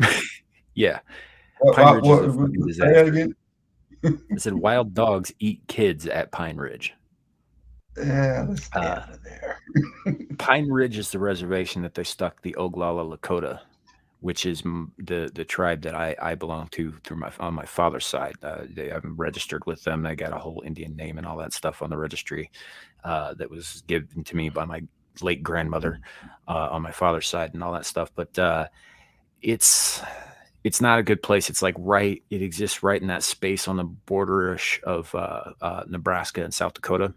yeah, Pine What, Ridge is what, a fucking say that disaster. again? I said wild dogs eat kids at Pine Ridge. Yeah, let's stay Uh, out of there. Pine Ridge is the reservation that they stuck the Oglala Lakota, which is the tribe that I belong to through on my father's side. I'm registered with them. I got a whole Indian name and all that stuff on the registry that was given to me by my late grandmother on my father's side and all that stuff. But it's it's not a good place. It's like it exists right in that space on the border-ish of Nebraska and South Dakota.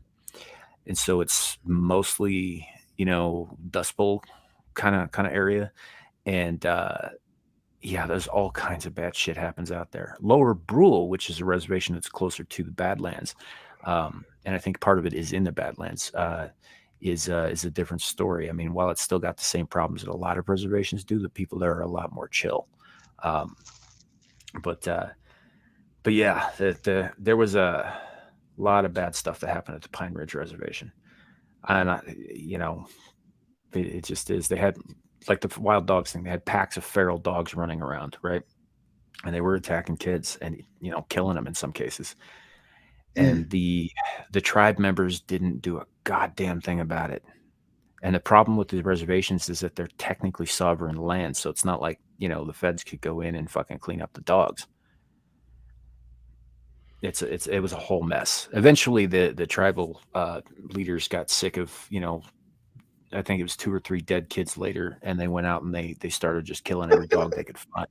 And so it's mostly, you know, Dust Bowl kind of area. And yeah, there's all kinds of bad shit happens out there. Lower Brule, which is a reservation that's closer to the Badlands, and I think part of it is in the Badlands, is a different story. I mean, while it's still got the same problems that a lot of reservations do, the people there are a lot more chill. Um, but yeah, there was a lot of bad stuff that happened at the Pine Ridge Reservation, and you know, it just is. They had like the wild dogs thing. They had packs of feral dogs running around, right? And they were attacking kids and you know killing them in some cases. and the tribe members didn't do a goddamn thing about it. And the problem with the reservations is that they're technically sovereign land, so it's not like, the feds could go in and fucking clean up the dogs. It was a whole mess. Eventually, the tribal leaders got sick of, I think it was 2 or 3 dead kids later, and they went out and they started just killing every dog they could find.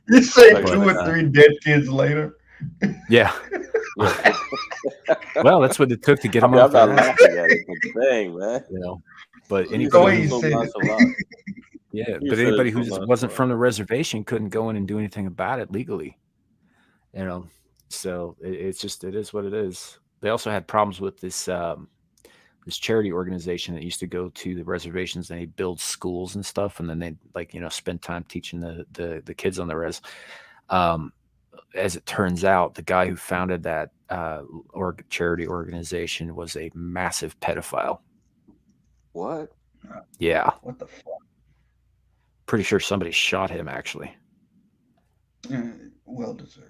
You say 2 or 3 dead kids later? Yeah. Well, that's what it took to get them I'm off. not laughing at it, but dang, man. But You anybody, said it so nonchalant. yeah, You but said anybody it who so wasn't nonchalant. from the reservation couldn't go in and do anything about it legally. So it is what it is. They also had problems with this charity organization that used to go to the reservations and they build schools and stuff, and then they'd spend time teaching the kids on the res. As it turns out, the guy who founded that charity organization was a massive pedophile. What? Yeah. What the fuck? Pretty sure somebody shot him, actually. Well deserved.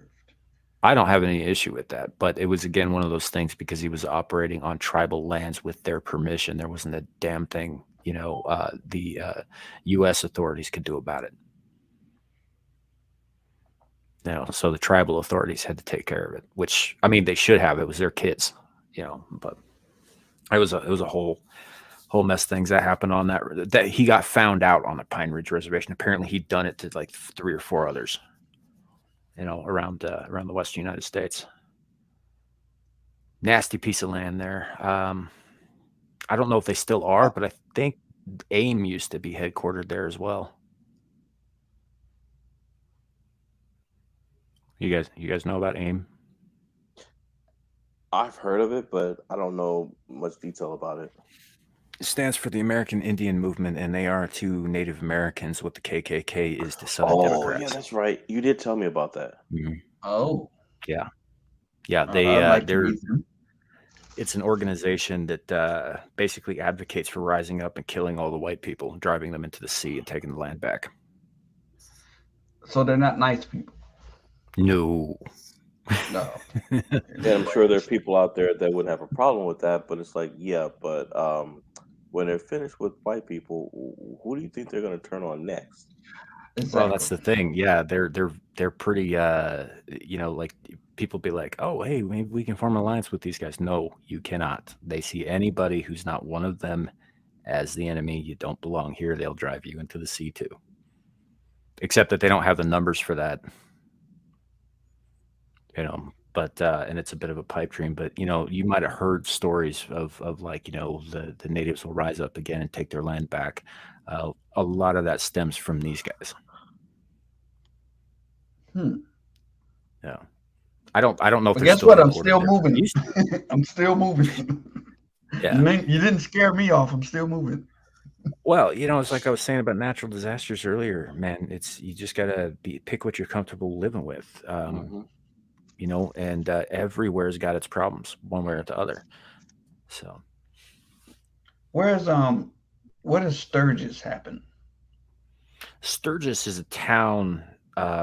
I don't have any issue with that, but it was, again, one of those things because he was operating on tribal lands with their permission. There wasn't a damn thing, the U.S. authorities could do about it. So the tribal authorities had to take care of it, which, I mean, they should have. It was their kids, but it was a whole mess of things that happened on that he got found out on the Pine Ridge Reservation. Apparently he'd done it to like 3 or 4 others, around the Western United States. Nasty piece of land there. I don't know if they still are, but I think AIM used to be headquartered there as well. You guys know about AIM? I've heard of it, but I don't know much detail about it. It stands for the American Indian Movement, and they are to Native Americans what the KKK is to Southern Democrats. Yeah, that's right. You did tell me about that. Mm-hmm. Oh. Yeah. It's an organization that basically advocates for rising up and killing all the white people, driving them into the sea and taking the land back. So they're not nice people? No. No. Yeah, I'm sure there are people out there that wouldn't have a problem with that, but it's like, yeah, but when they're finished with white people, who do you think they're going to turn on next? Exactly. Well, that's the thing. Yeah, they're pretty. Like people be like, oh, hey, maybe we can form an alliance with these guys. No, you cannot. They see anybody who's not one of them as the enemy. You don't belong here. They'll drive you into the sea too. Except that they don't have the numbers for that. But and it's a bit of a pipe dream. But you might have heard stories of like the natives will rise up again and take their land back. A lot of that stems from these guys. Yeah, I don't know if. But guess what? I'm still moving. I'm still moving. Yeah, you didn't scare me off. I'm still moving. Well, it's like I was saying about natural disasters earlier, man. You just gotta pick what you're comfortable living with. And everywhere's got its problems, one way or the other. So, where does Sturgis happen? Sturgis is a town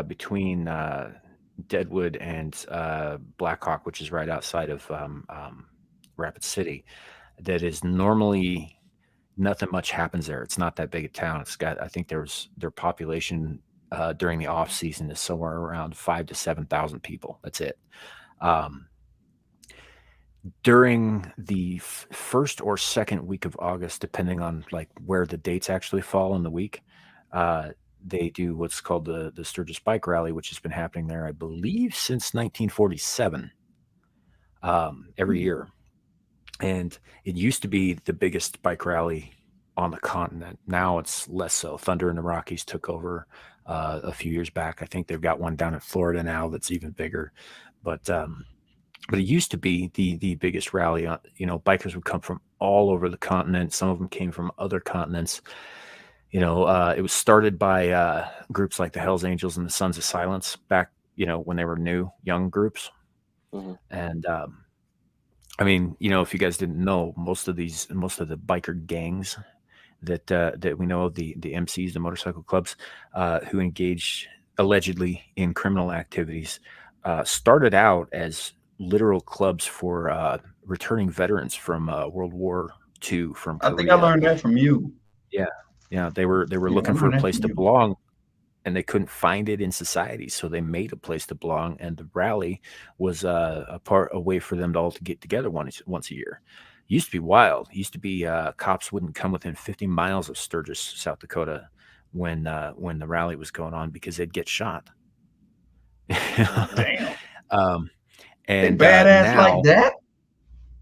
between Deadwood and Blackhawk, which is right outside of Rapid City. That is normally nothing much happens there. It's not that big a town. It's got, I think their population during the off season is somewhere around 5,000 to 7,000 people. That's it. During the first or second week of August, depending on like where the dates actually fall in the week, they do what's called the Sturgis Bike Rally, which has been happening there, I believe, since 1947, every year. And it used to be the biggest bike rally on the continent. Now it's less so. Thunder in the Rockies took over a few years back. I think they've got one down in Florida now that's even bigger. But it used to be the biggest rally. Bikers would come from all over the continent. Some of them came from other continents. It was started by groups like the Hells Angels and the Sons of Silence back, when they were new, young groups. Mm-hmm. And I mean, if you guys didn't know, most of the biker gangs that we know of, the MCs, the motorcycle clubs, who engaged allegedly in criminal activities, started out as literal clubs for returning veterans from World War II from I think I Korea. learned that from you. Yeah, they were Yeah, I looking for a learned that place from to you. belong, and they couldn't find it in society, so they made a place to belong. And the rally was a way for them to all to get together once a year. It used to be wild. It used to be cops wouldn't come within 50 miles of Sturgis, South Dakota, when the rally was going on because they'd get shot. Damn. They And badass like now that?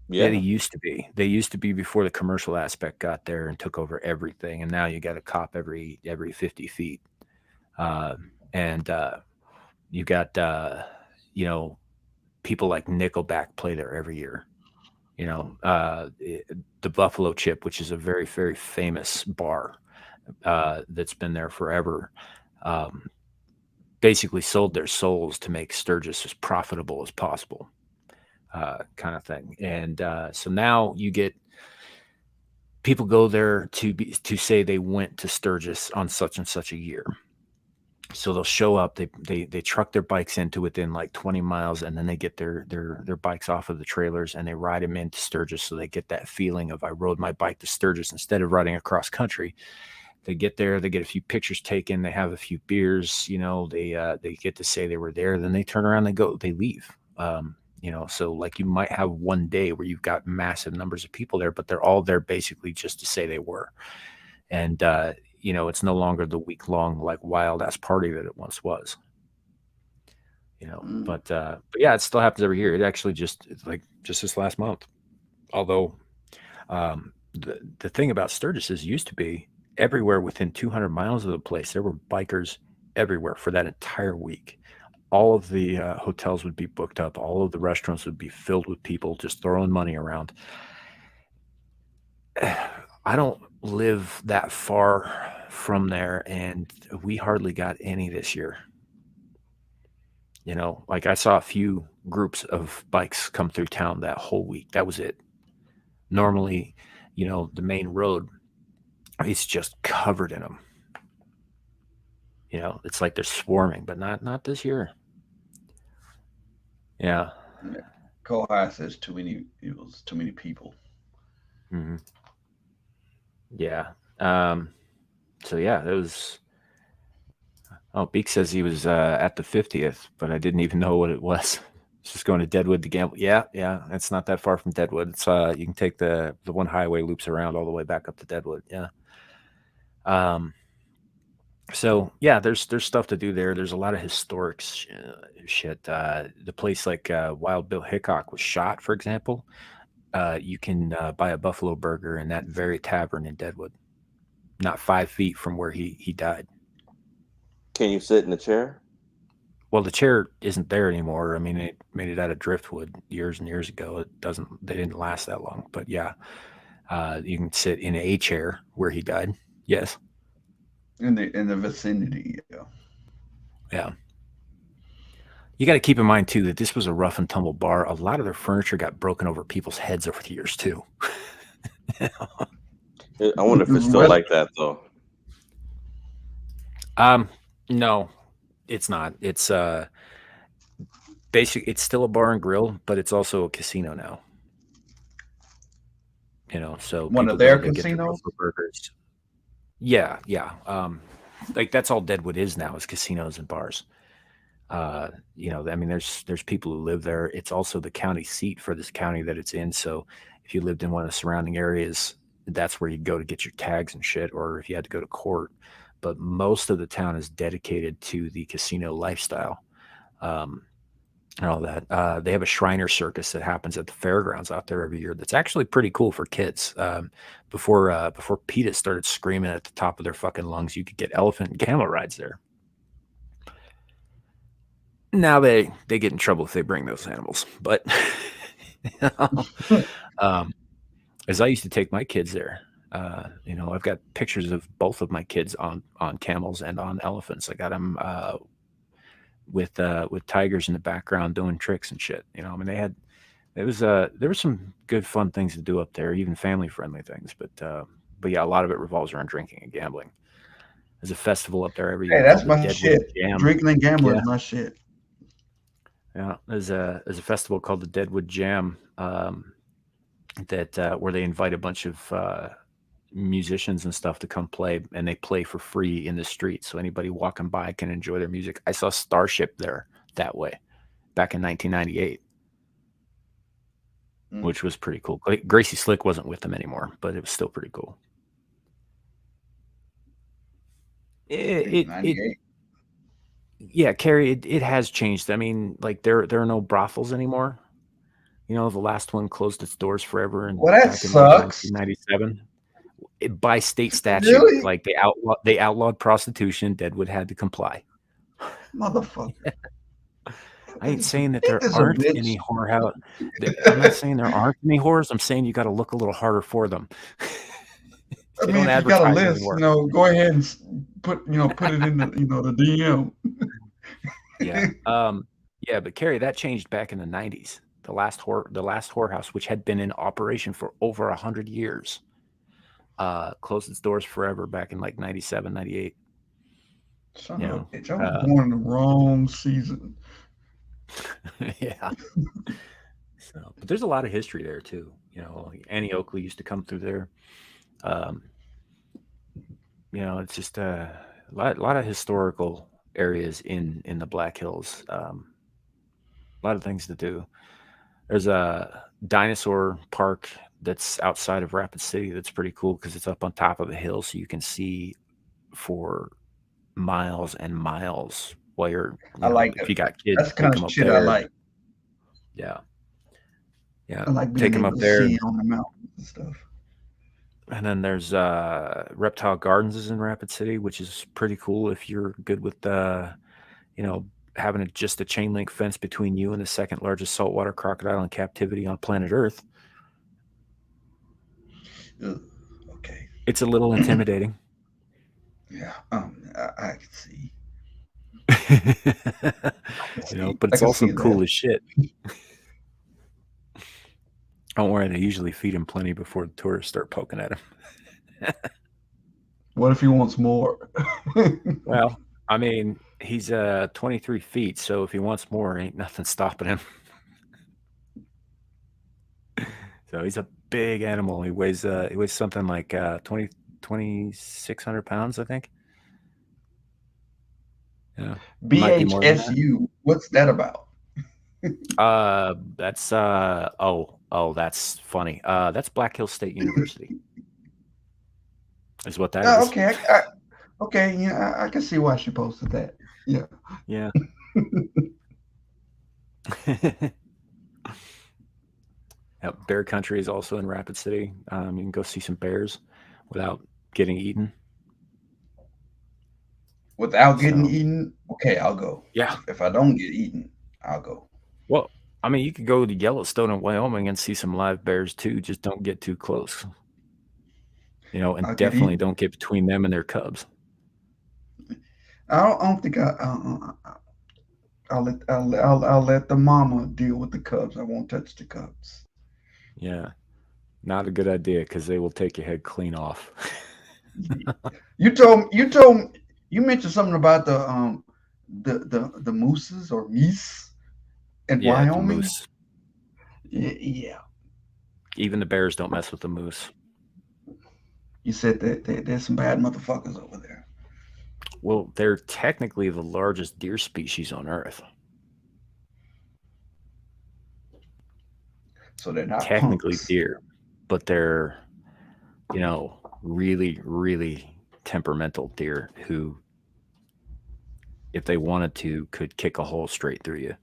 they Yeah. used to be. They used to be before the commercial aspect got there and took over everything. And now you got a cop every 50 feet. And you got people like Nickelback play there every year. The Buffalo Chip, which is a very, very famous bar that's been there forever, um, basically sold their souls to make Sturgis as profitable as possible, kind of thing. And so now you get people go there to say they went to Sturgis on such and such a year. So they'll show up, they truck their bikes into within like 20 miles, and then they get their bikes off of the trailers and they ride them into Sturgis, so they get that feeling of I rode my bike to Sturgis instead of riding across country. They get there, they get a few pictures taken, they have a few beers, they get to say they were there, then they turn around, they leave. So like you might have one day where you've got massive numbers of people there, but they're all there basically just to say they were. And it's no longer the week-long like wild ass party that it once was. But yeah, it still happens every year. It actually just this last month. Although the thing about Sturgis is, used to be everywhere within 200 miles of the place, there were bikers everywhere for that entire week. All of the hotels would be booked up. All of the restaurants would be filled with people just throwing money around. I don't live that far from there, and we hardly got any this year. Like I saw a few groups of bikes come through town that whole week. That was it. Normally, the main road, it's just covered in them. It's like they're swarming, but not this year. Yeah. Kohai says it was too many people. Mm-hmm. Yeah. So yeah, it was. Oh, Beak says he was at the 50th, but I didn't even know what it was. It's just going to Deadwood to gamble. Yeah, it's not that far from Deadwood. It's you can take the one highway, loops around all the way back up to Deadwood. Yeah. So yeah, there's stuff to do there. There's a lot of historic shit. The place like Wild Bill Hickok was shot, for example. You can buy a buffalo burger in that very tavern in Deadwood, not 5 feet from where he died. Can you sit in the chair? Well, the chair isn't there anymore. I mean, they made it out of driftwood years and years ago. They didn't last that long. But yeah, you can sit in a chair where he died. Yes. In the vicinity, yeah. Yeah. You got to keep in mind too that this was a rough and tumble bar. A lot of their furniture got broken over people's heads over the years too. I wonder if it's still like that though. No, it's not. It's it's still a bar and grill, but it's also a casino now. So one of their casinos, get their burgers. Yeah. Like that's all Deadwood is now, is casinos and bars. I mean, there's people who live there. It's also the county seat for this county that it's in. So if you lived in one of the surrounding areas, that's where you go to get your tags and shit, or if you had to go to court. But most of the town is dedicated to the casino lifestyle, and all that. They have a Shriner circus that happens at the fairgrounds out there every year. That's actually pretty cool for kids. Before PETA started screaming at the top of their fucking lungs, you could get elephant and camel rides there. Now they get in trouble if they bring those animals, but as I used to take my kids there. I've got pictures of both of my kids on camels and on elephants. I got them with tigers in the background doing tricks and shit. I mean, there were some good fun things to do up there, even family friendly things. But yeah, a lot of it revolves around drinking and gambling. There's a festival up there every year. Hey, that's my shit. Jam. Drinking and gambling is my shit. Yeah, there's a festival called the Deadwood Jam, that where they invite a bunch of musicians and stuff to come play, and they play for free in the street, so anybody walking by can enjoy their music. I saw Starship there that way back in 1998, which was pretty cool. Gracie Slick wasn't with them anymore, but it was still pretty cool. It yeah, Carrie, it has changed. I mean, like there are no brothels anymore. You know, the last one closed its doors forever, and Well, that back in like sucks. 1997, by state statute, Really? like they outlawed prostitution. Deadwood had to comply. Motherfucker. I ain't saying that there Ain't this a aren't bitch? any whore I'm not saying there aren't any whores. I'm saying you got to look a little harder for them. I They mean, don't if you got a advertise list, anymore. go ahead and put it in the the DM. Yeah. Yeah, but Carrie, that changed back in the 90s. The last whorehouse, which had been in operation for over 100 years, closed its doors forever back in like 97, 98. Son of a bitch. I was born in the wrong season. Yeah. So, but there's a lot of history there too. You know, Annie Oakley used to come through there. You know, it's just a lot of historical areas in the Black Hills. A lot of things to do. There's a dinosaur park that's outside of Rapid City that's pretty cool because it's up on top of a hill, so you can see for miles and miles while you're, I like if it. you got kids, That's the take kind them of up shit I there. like. Yeah. Yeah. I like Take being them able up to there. see it on the mountains and stuff. And then there's Reptile Gardens is in Rapid City, which is pretty cool if you're good with having just a chain link fence between you and the second largest saltwater crocodile in captivity on planet Earth. Ugh, okay. It's a little intimidating. Yeah, I can see. But it's also cool as shit. Don't worry, they usually feed him plenty before the tourists start poking at him. What if he wants more? Well, I mean, he's 23 feet, so if he wants more, ain't nothing stopping him. So he's a big animal. He weighs something like 2,600 pounds, I think. Yeah. BHSU. What's that about? That's that's funny. That's Black Hills State University. Is what that is. Okay. Okay. Yeah, I can see why she posted that. Yeah. Yeah. Bear Country is also in Rapid City. You can go see some bears without getting eaten. Without getting eaten? Okay, I'll go. Yeah. If I don't get eaten, I'll go. Well, I mean, you could go to Yellowstone in Wyoming and see some live bears too. Just don't get too close. And definitely don't get between them and their cubs. I don't think I'll let the mama deal with the cubs. I won't touch the cubs. Yeah, not a good idea because they will take your head clean off. You mentioned something about the mooses or meese in Wyoming. The moose. Yeah. Even the bears don't mess with the moose. You said that there's some bad motherfuckers over there. Well, they're technically the largest deer species on Earth. So they're not technically punks. Deer, but they're, really, really temperamental deer who, if they wanted to, could kick a hole straight through you.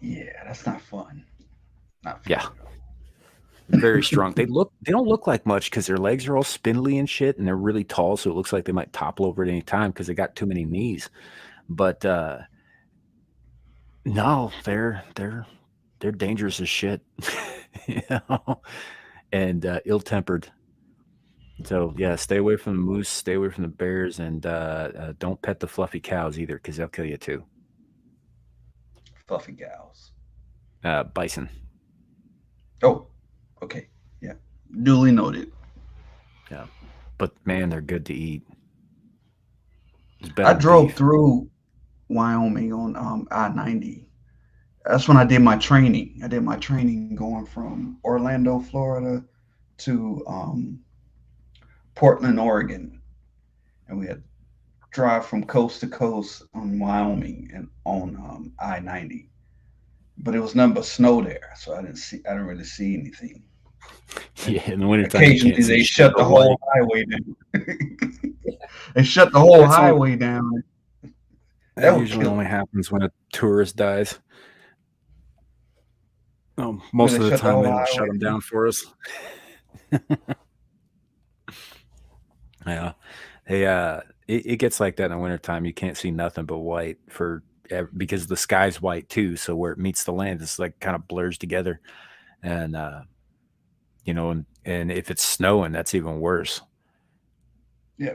Yeah, that's not fun. Not fun. Yeah. Very strong. They don't look like much because their legs are all spindly and shit, and they're really tall, so it looks like they might topple over at any time because they got too many knees. But no, they're dangerous as shit, and ill-tempered. So yeah, stay away from the moose, stay away from the bears, and don't pet the fluffy cows either because they'll kill you too. Fluffy cows. Bison. Oh. Okay. Yeah. Duly noted. Yeah. But man, they're good to eat. I drove through Wyoming on I-90. That's when I did my training. I did my training going from Orlando, Florida to Portland, Oregon, and we had to drive from coast to coast on Wyoming and on I-90. But it was nothing but snow there, so I didn't really see anything. Yeah, in the wintertime you Occasionally can't see they shit shut the but whole white. highway down. They shut the whole highway down. That would usually kill only me. happens when a tourist dies. When Most they of the shut the time whole they don't shut highway them down. down for us. Yeah, it gets like that in the wintertime. You can't see nothing but white because the sky's white too. So where it meets the land, it's like kind of blurs together, and and if it's snowing, that's even worse. Yeah.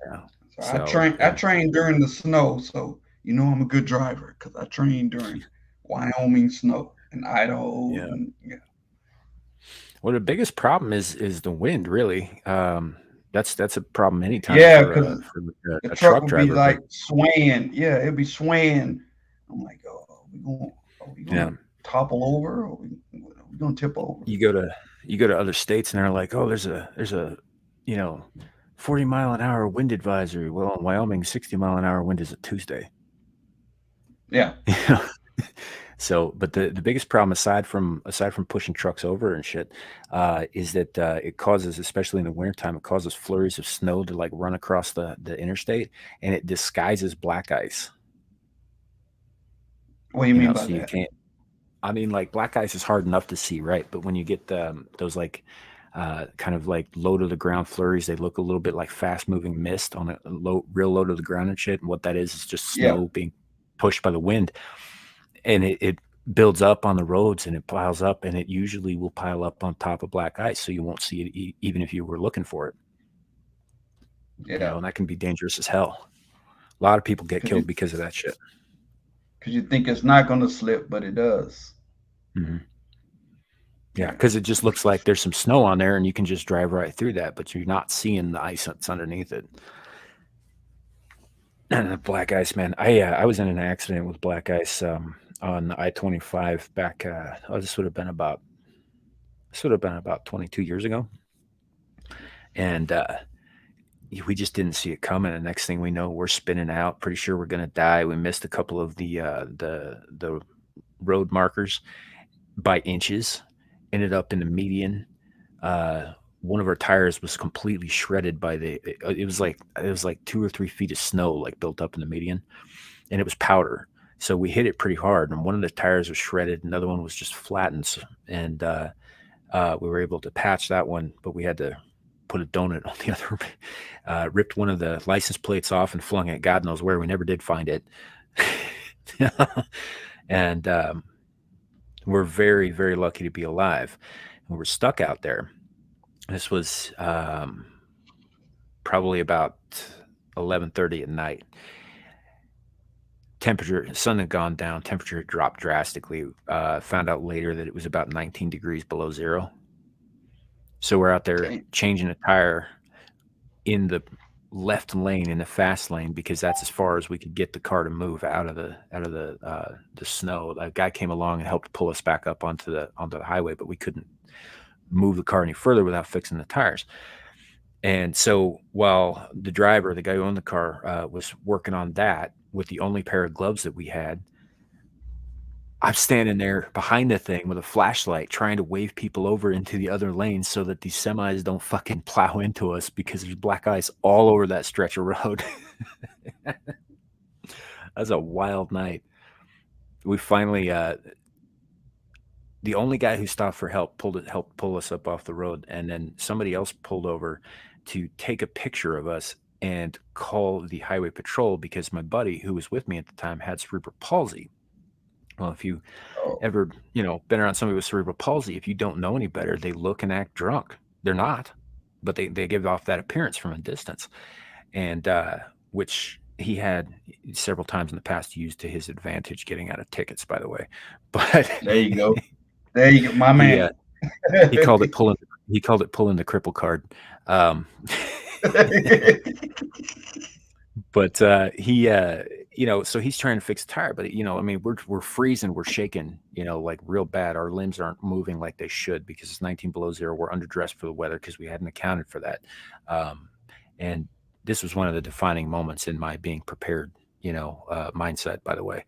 Yeah. So So I trained during the snow, so I'm a good driver because I trained during Wyoming snow and Idaho. yeah. And, yeah. Well, the biggest problem is the wind. Really, that's a problem anytime Yeah, for because the a truck truck would be driver. But like swaying. Yeah, it'd be swaying. I'm like, oh, are we yeah, going to topple over? Or are we going to tip over? you go to other states and they're like, oh, there's a 40-mile-an-hour wind advisory. Well, in Wyoming, 60-mile-an-hour wind is a Tuesday. Yeah. So, but the biggest problem aside from pushing trucks over and shit, is that it causes, especially in the wintertime, it causes flurries of snow to like run across the interstate, and it disguises black ice. What do you mean by So you that? can't. I mean, like black ice is hard enough to see, right? But when you get those like kind of like low to the ground flurries, they look a little bit like fast moving mist on a real low to the ground and shit. And what that is just Yeah. snow being pushed by the wind, and it builds up on the roads and it piles up, and it usually will pile up on top of black ice, so you won't see it even if you were looking for it. Yeah. And that can be dangerous as hell. A lot of people get killed because of that shit. Because you think it's not going to slip, but it does. Mm-hmm. Yeah, because it just looks like there's some snow on there and you can just drive right through that, but you're not seeing the ice that's underneath it. And black ice, man. I was in an accident with black ice on I-25 back. This would have been about 22 years ago, and we just didn't see it coming. And next thing we know, we're spinning out. Pretty sure we're gonna die. We missed a couple of the road markers by inches. Ended up in the median. One of our tires was completely shredded by it was like 2 or 3 feet of snow like built up in the median, and it was powder. So we hit it pretty hard, and one of the tires was shredded. Another one was just flattened, and we were able to patch that one, but we had to put a donut on the other. Ripped one of the license plates off and flung it God knows where. We never did find it. And we're very, very lucky to be alive. And we're stuck out there. This was probably about 11:30 at night. Sun had gone down. Temperature had dropped drastically. Found out later that it was about 19 degrees below zero. So we're out there changing a tire in the left lane, in the fast lane, because that's as far as we could get the car to move out of the snow. A guy came along and helped pull us back up onto the highway, but we couldn't move the car any further without fixing the tires. And so while the driver, the guy who owned the car, was working on that with the only pair of gloves that we had, I'm standing there behind the thing with a flashlight trying to wave people over into the other lane so that these semis don't fucking plow into us, because there's black ice all over that stretch of road. That's a wild night. We finally, the only guy who stopped for help helped pull us up off the road, and then somebody else pulled over to take a picture of us and call the highway patrol, because my buddy who was with me at the time had cerebral palsy. Well, if you ever, been around somebody with cerebral palsy, if you don't know any better, they look and act drunk. They're not, but they give off that appearance from a distance, and which he had several times in the past used to his advantage, getting out of tickets, by the way. But there you go, my man. He called it pulling the cripple card. But so he's trying to fix the tire, but I mean, we're freezing, we're shaking, like real bad. Our limbs aren't moving like they should because it's 19 below zero. We're underdressed for the weather because we hadn't accounted for that. And this was one of the defining moments in my being prepared, mindset, by the way.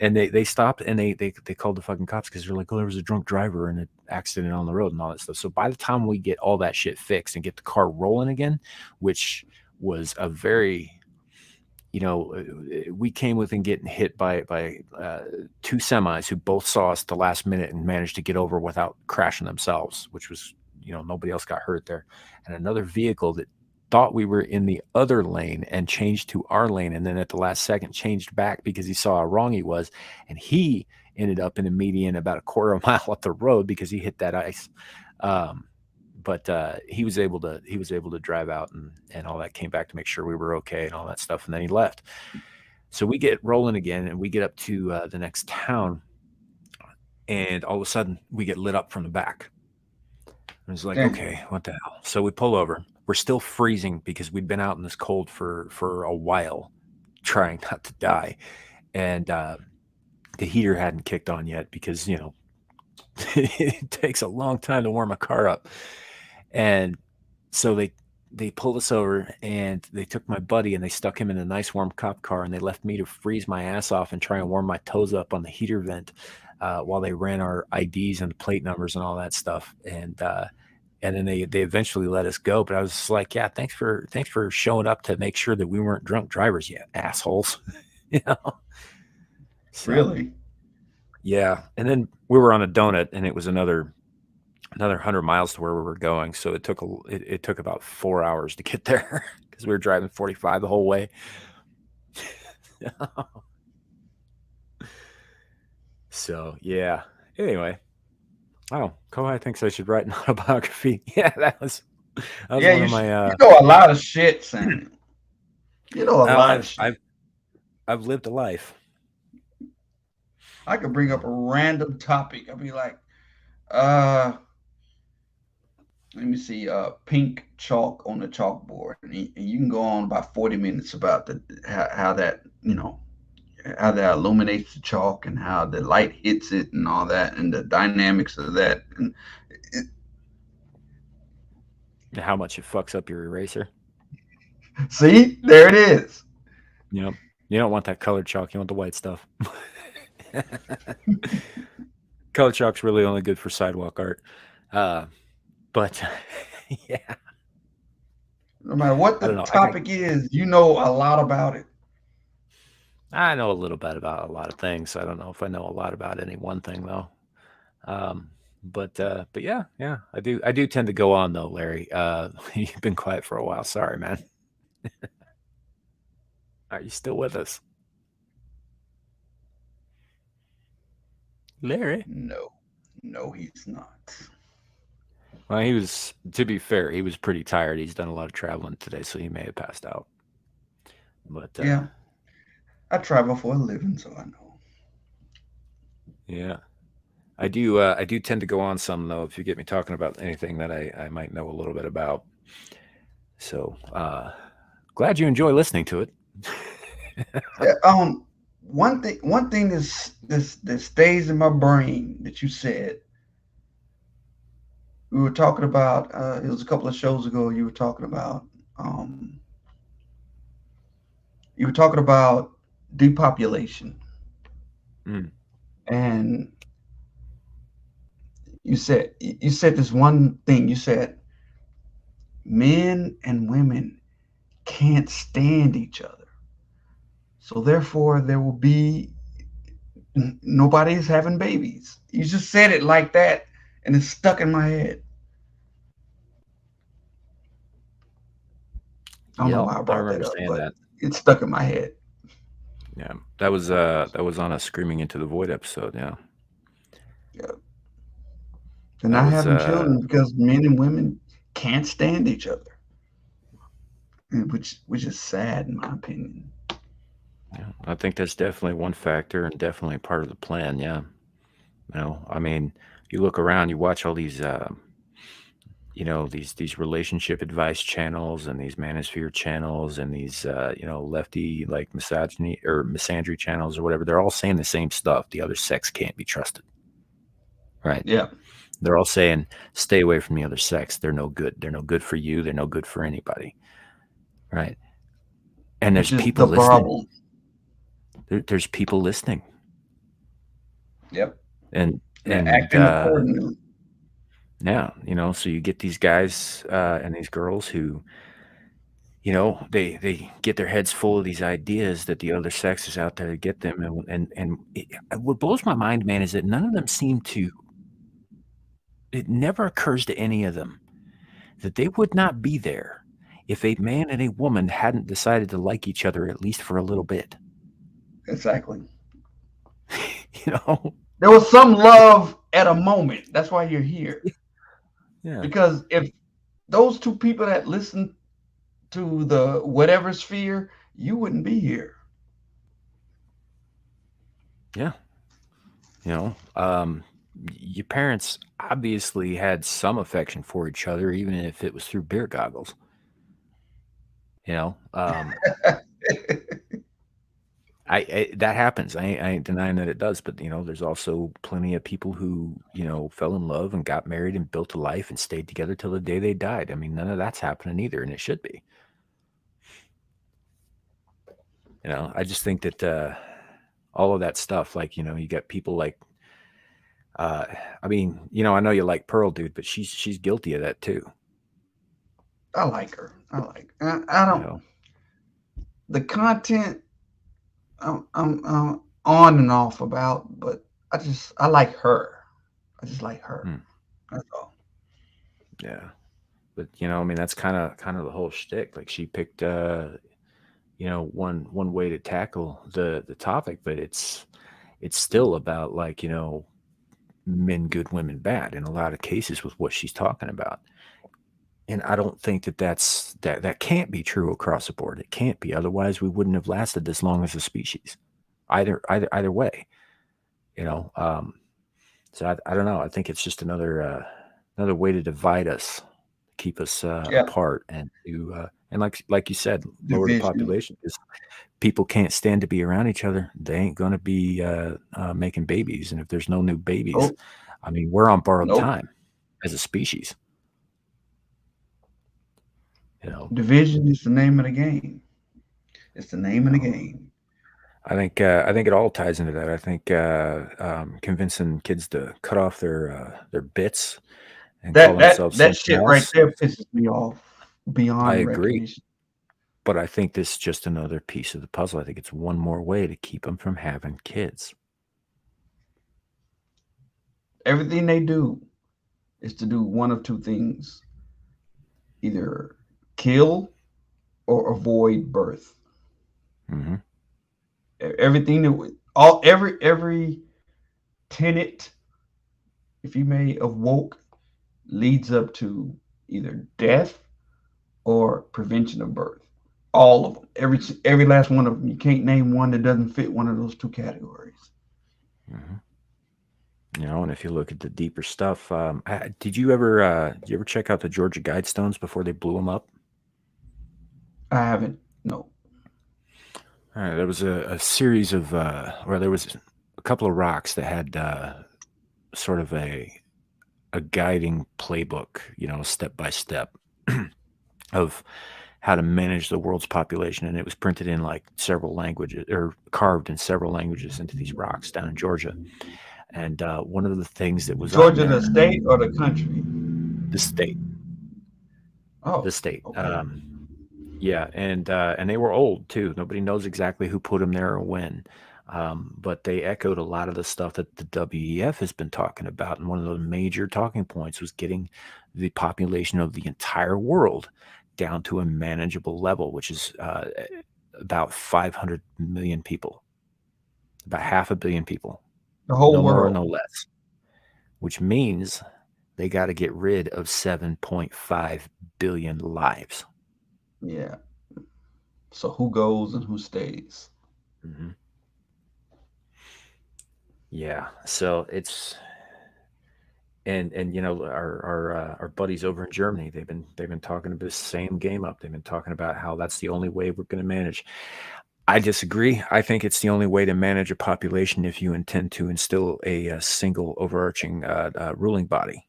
And they stopped and they called the fucking cops because they're like, oh, there was a drunk driver and an accident on the road and all that stuff. So by the time we get all that shit fixed and get the car rolling again, which was a very, we came within getting hit by two semis who both saw us at the last minute and managed to get over without crashing themselves, which was, nobody else got hurt there. And another vehicle that thought we were in the other lane and changed to our lane, and then at the last second changed back because he saw how wrong he was, and he ended up in a median about a quarter of a mile up the road because he hit that ice. But he was able to drive out and all that, came back to make sure we were okay and all that stuff, and then he left. So we get rolling again and we get up to the next town, and all of a sudden we get lit up from the back. And it's like, okay, what the hell? So we pull over. We're still freezing because we'd been out in this cold for a while, trying not to die. And the heater hadn't kicked on yet because, it takes a long time to warm a car up. And so they pulled us over and they took my buddy and they stuck him in a nice warm cop car, and they left me to freeze my ass off and try and warm my toes up on the heater vent while they ran our IDs and the plate numbers and all that stuff. And then they eventually let us go. But I was just like, yeah, thanks for showing up to make sure that we weren't drunk drivers yet, assholes. So, really? Yeah. And then we were on a donut, and it was another 100 miles to where we were going. So it took about 4 hours to get there because we were driving 45 the whole way. So yeah. Anyway. Oh, Kohai thinks I should write an autobiography. Yeah, that was one of my. You know a lot of shit, Sam. You know a lot of shit. I've lived a life. I could bring up a random topic. I'd be like, let me see, pink chalk on the chalkboard, and you can go on about 40 minutes about how that how that illuminates the chalk and how the light hits it and all that and the dynamics of that, and how much it fucks up your eraser. See, there it is. Yep. You don't want that colored chalk. You want the white stuff. Colored chalk's really only good for sidewalk art. But yeah. No matter what the topic is, you know a lot about it. I know a little bit about a lot of things. I don't know if I know a lot about any one thing though. But yeah, I do tend to go on though, Larry. You've been quiet for a while. Sorry, man. Are you still with us? Larry? No, he's not. Well, he was, to be fair, he was pretty tired. He's done a lot of traveling today, so he may have passed out. But yeah, I travel for a living, so I know. Yeah, I do tend to go on some though. If you get me talking about anything that I might know a little bit about. So glad you enjoy listening to it. Yeah, one thing that stays in my brain that you said. We were talking about, it was a couple of shows ago, you were talking about depopulation. And you said this one thing. You said men and women can't stand each other, so therefore there will be nobody's having babies. You just said it like that, and it's stuck in my head. I don't know why I brought that up, but it's stuck in my head. Yeah, that was on a Screaming Into the Void episode. Yeah. They're not having children because men and women can't stand each other, which is sad in my opinion. Yeah, I think that's definitely one factor and definitely part of the plan. Yeah. I mean, you look around, you watch all these these relationship advice channels and these manosphere channels and these lefty like misogyny or misandry channels or whatever, they're all saying the same stuff. The other sex can't be trusted, right? Yeah. They're all saying stay away from the other sex. They're no good. They're no good for you. They're no good for anybody, right? And there's Which is people the listening. problem. There's people listening. Yep. And They're acting accordingly. yeah, so you get these guys and these girls who, they get their heads full of these ideas that the other sex is out there to get them, and what blows my mind, man, is that none of them seem to. It never occurs to any of them that they would not be there if a man and a woman hadn't decided to like each other at least for a little bit. Exactly. There was some love at a moment. That's why you're here. Yeah. Because if those two people that listen to the whatever sphere, you wouldn't be here. Yeah. Your parents obviously had some affection for each other, even if it was through beer goggles. That happens. I ain't denying that it does, but there's also plenty of people who fell in love and got married and built a life and stayed together till the day they died. I mean, none of that's happening either, and it should be. I just think that all of that stuff, like you got people like, I mean, I know you like Pearl, dude, but she's guilty of that too. I like her. I don't. The content I'm on and off about, but I like her. I just like her. That's all. Yeah, but I mean, that's kind of the whole shtick. Like she picked, one way to tackle the topic, but it's still about like men good, women bad in a lot of cases with what she's talking about. And I don't think that can't be true across the board. It can't be. Otherwise, we wouldn't have lasted this long as a species. Either way, So I don't know. I think it's just another way to divide us, keep us apart, and to and like you said, lower the population because people can't stand to be around each other. They ain't going to be making babies, and if there's no new babies, I mean, we're on borrowed time as a species. Division is the name of the game. It's the name of the game. I think it all ties into that. I think convincing kids to cut off their bits and call themselves that shit else, right there pisses me off beyond I agree. recognition. But I think this is just another piece of the puzzle. I think it's one more way to keep them from having kids. Everything they do is to do one of two things: either kill or avoid birth. Mm-hmm. Everything that every tenet, if you may, of woke leads up to either death or prevention of birth. All of them, every last one of them. You can't name one that doesn't fit one of those two categories. Mm-hmm. And if you look at the deeper stuff, did you ever check out the Georgia Guidestones before they blew them up? I haven't. No. All right, there was a series of, or there was a couple of rocks that had sort of a guiding playbook, step by step of how to manage the world's population, and it was printed in like several languages or carved in several languages into these rocks down in Georgia. And one of the things that was Georgia, the state or the country? The state. Oh, the state. Okay. Yeah, and they were old too. Nobody knows exactly who put them there or when, but they echoed a lot of the stuff that the WEF has been talking about. And one of the major talking points was getting the population of the entire world down to a manageable level, which is about 500 million people, about 500 million people. The whole no world. more, no less. Which means they got to get rid of 7.5 billion lives. Yeah. So who goes and who stays? Mm-hmm. Yeah. So it's And our buddies over in Germany, they've been talking about this same game up. They've been talking about how that's the only way we're going to manage. I disagree. I think it's the only way to manage a population if you intend to instill a single overarching ruling body.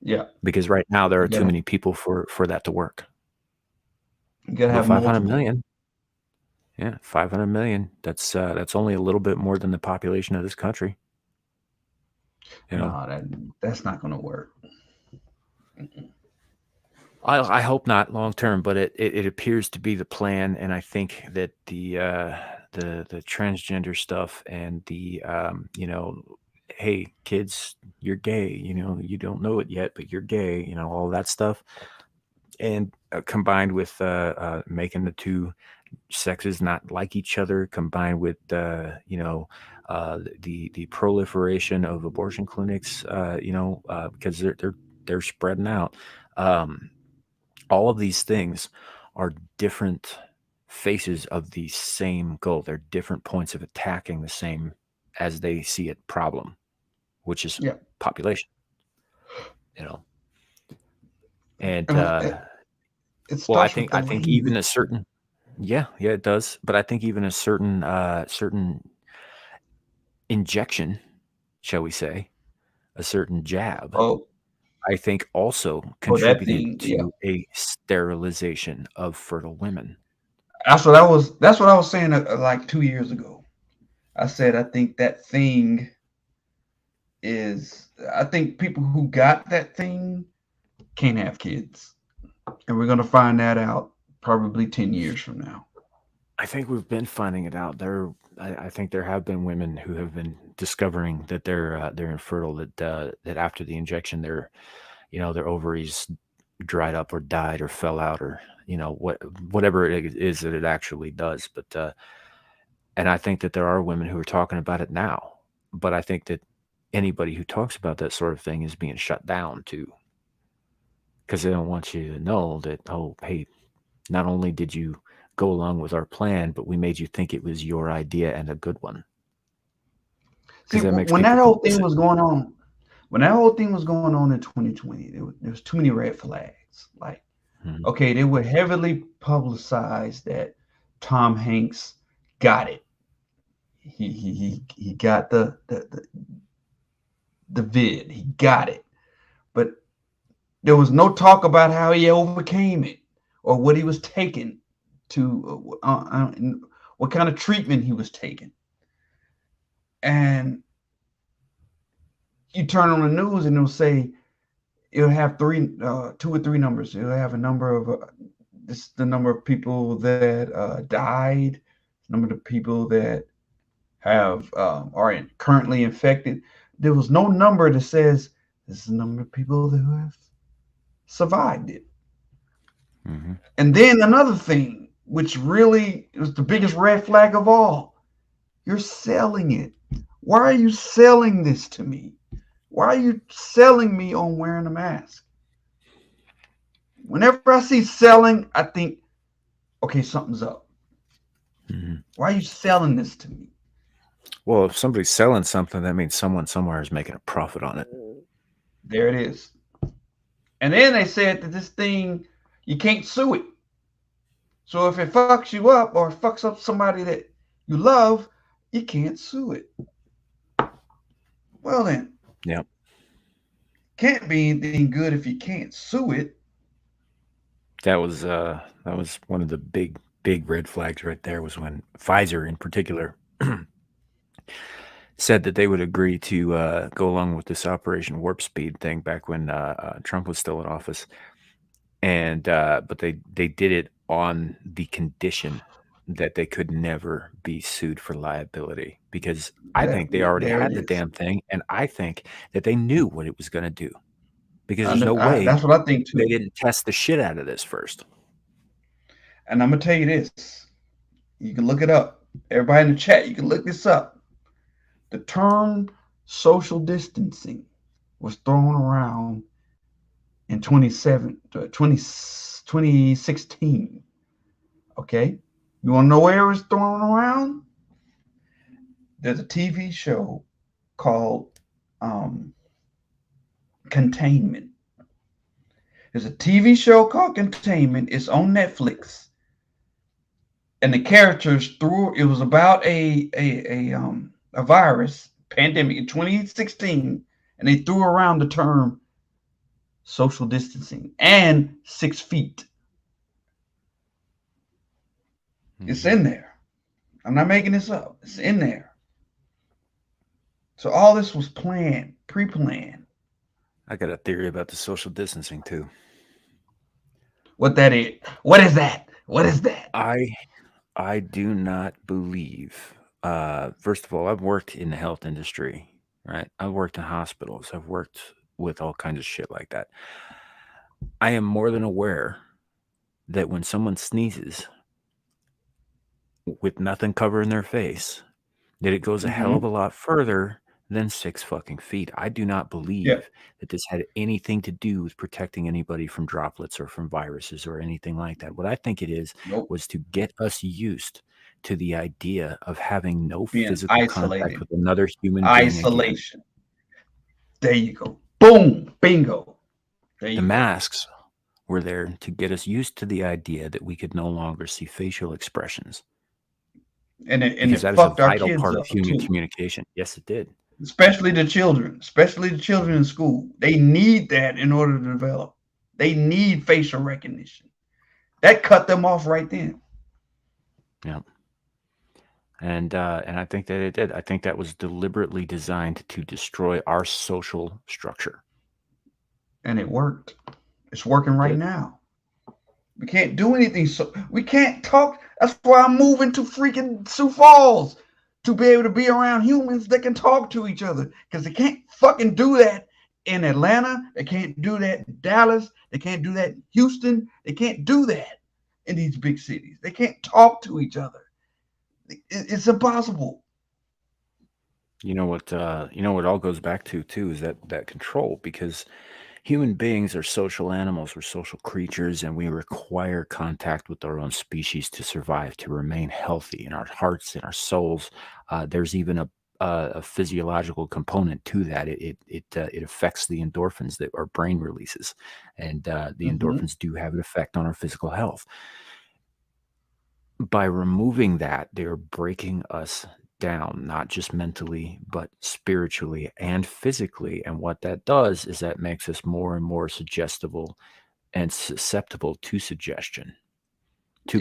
Yeah. Because right now there are too gotta, many people for that to work. you gotta But have 500 multiple. million, yeah, 500 million. That's only a little bit more than the population of this country. No, that's not going to work. I hope not long term, but it appears to be the plan, and I think that the transgender stuff and the hey kids, you're gay, you don't know it yet, but you're gay, all that stuff, and combined with making the two sexes not like each other, combined with the proliferation of abortion clinics, because they're spreading out. All of these things are different faces of the same goal. They're different points of attacking the same, as they see it, problem, which is population. And it well, I starts with think the even language. a certain it does, but I think even a certain injection, shall we say, a certain jab, Oh, I think also that contributed thing. Yeah. to a sterilization of fertile women. That's what I was saying like 2 years ago. I said I think that thing is. I think people who got that thing can't have kids, and we're gonna find that out probably 10 years from now. I think we've been finding it out. I think there have been women who have been discovering that they're infertile. That after the injection, their ovaries dried up or died or fell out, or whatever it is that it actually does. But and I think that there are women who are talking about it now. But I think that anybody who talks about that sort of thing is being shut down too, because they don't want you to know that, oh, hey, not only did you go along with our plan, but we made you think it was your idea and a good one. See, Because that makes when that people whole thing complicit. was going on, in 2020, there was too many red flags. Like, Mhm. okay, they were heavily publicized that Tom Hanks got it. He got the vid. He got it, but there was no talk about how he overcame it or what he was taking to what kind of treatment he was taking. And you turn on the news and it'll say it'll have two or three numbers. It'll have a number of the number of people that died, number of people that have are currently infected. There was no number that says this is the number of people that have survived it. Mm-hmm. And then another thing, which really was the biggest red flag of all, you're selling it. Why are you selling this to me? Why are you selling me on wearing a mask? Whenever I see selling, I think, okay, something's up. Mm-hmm. Why are you selling this to me? Well, if somebody's selling something, that means someone somewhere is making a profit on it. There it is. And then they said that this thing, you can't sue it. So if it fucks you up or fucks up somebody that you love, you can't sue it. Well then, Yeah, can't be anything good if you can't sue it. that was one of the big red flags right there, was when Pfizer in particular said that they would agree to go along with this Operation Warp Speed thing back when Trump was still in office, and but they did it on the condition that they could never be sued for liability, because I think they already There it had the is. damn thing, and I think that they knew what it was going to do, because there's no way That's what I think they too. didn't test the shit out of this first. And I'm gonna tell you this. You can look it up. Everybody in the chat, you can look this up. The term social distancing was thrown around in 2016. Okay? You want to know where it was thrown around? There's a TV show called Containment. There's a TV show called Containment. It's on Netflix. And the characters it was about a virus pandemic in 2016, and they threw around the term social distancing and 6 feet. It's in there. I'm not making this up. It's in there. So all this was planned, pre-planned. I got a theory about the social distancing too. What that is? What is that? What is that? I do not believe. First of all, I've worked in the health industry, right? I've worked in hospitals. I've worked with all kinds of shit like that. I am more than aware that when someone sneezes with nothing covering their face, that it goes a hell of a lot further than 6 fucking feet. I do not believe that this had anything to do with protecting anybody from droplets or from viruses or anything like that. What I think it is was to get us used to the idea of having no physical contact with another human being. Isolation. There you go. Boom. Bingo. The masks were there to get us used to the idea that we could no longer see facial expressions. And it that fucked is a our vital kids part up of human too. communication. Yes, it did. Especially the children in school. They need that in order to develop. They need facial recognition. That cut them off right then. Yeah. And I think that it did. I think that was deliberately designed to destroy our social structure. And it worked. It's working right now. We can't do anything. So we can't talk. That's why I'm moving to freaking Sioux Falls, to be able to be around humans that can talk to each other. Because they can't fucking do that in Atlanta. They can't do that in Dallas. They can't do that in Houston. They can't do that in these big cities. They can't talk to each other. It's impossible. You know what all goes back to too is that control, because human beings are social animals, we're social creatures, and we require contact with our own species to survive, to remain healthy in our hearts, in our souls. There's even a physiological component to that. It affects the endorphins that our brain releases, and the endorphins do have an effect on our physical health. By removing that, they're breaking us down, not just mentally, but spiritually and physically. And what that does is that makes us more and more suggestible and susceptible to suggestion, to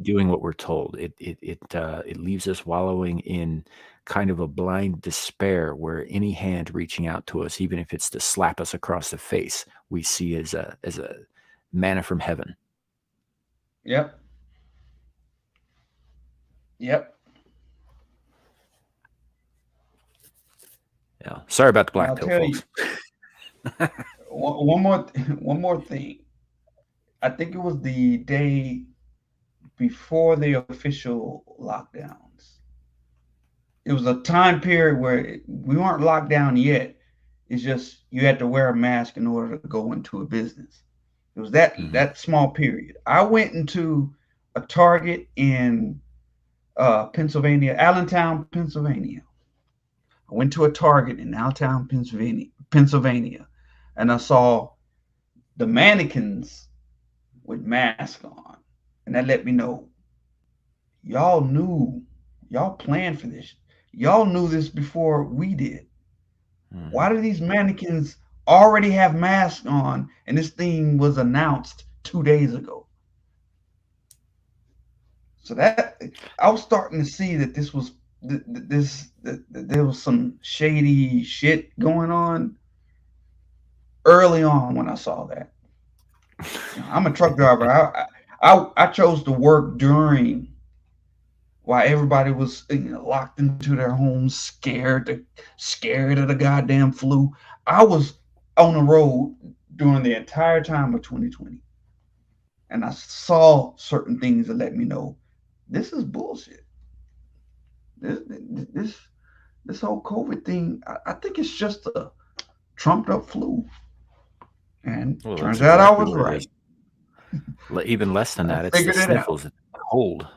doing what we're told. It leaves us wallowing in kind of a blind despair, where any hand reaching out to us, even if it's to slap us across the face, we see as a manna from heaven. Yep. Yeah. Sorry about the black pill, folks. one more thing. I think it was the day before the official lockdowns. It was a time period where we weren't locked down yet. It's just you had to wear a mask in order to go into a business. It was that small period. I went into a Target in Pennsylvania, Allentown, Pennsylvania. I went to a Target in Allentown, Pennsylvania, and I saw the mannequins with masks on. And that let me know, y'all planned for this. Y'all knew this before we did. Why do these mannequins already have masks on, and this thing was announced 2 days ago? So that I was starting to see that there was some shady shit going on early on when I saw that. I'm a truck driver. I chose to work during while everybody was locked into their homes, scared of the goddamn flu. I was on the road during the entire time of 2020, and I saw certain things that let me know this is bullshit. This whole COVID thing, I think it's just a trumped up flu. And turns out I was right. Even less than that, it's the sniffles, it's the cold.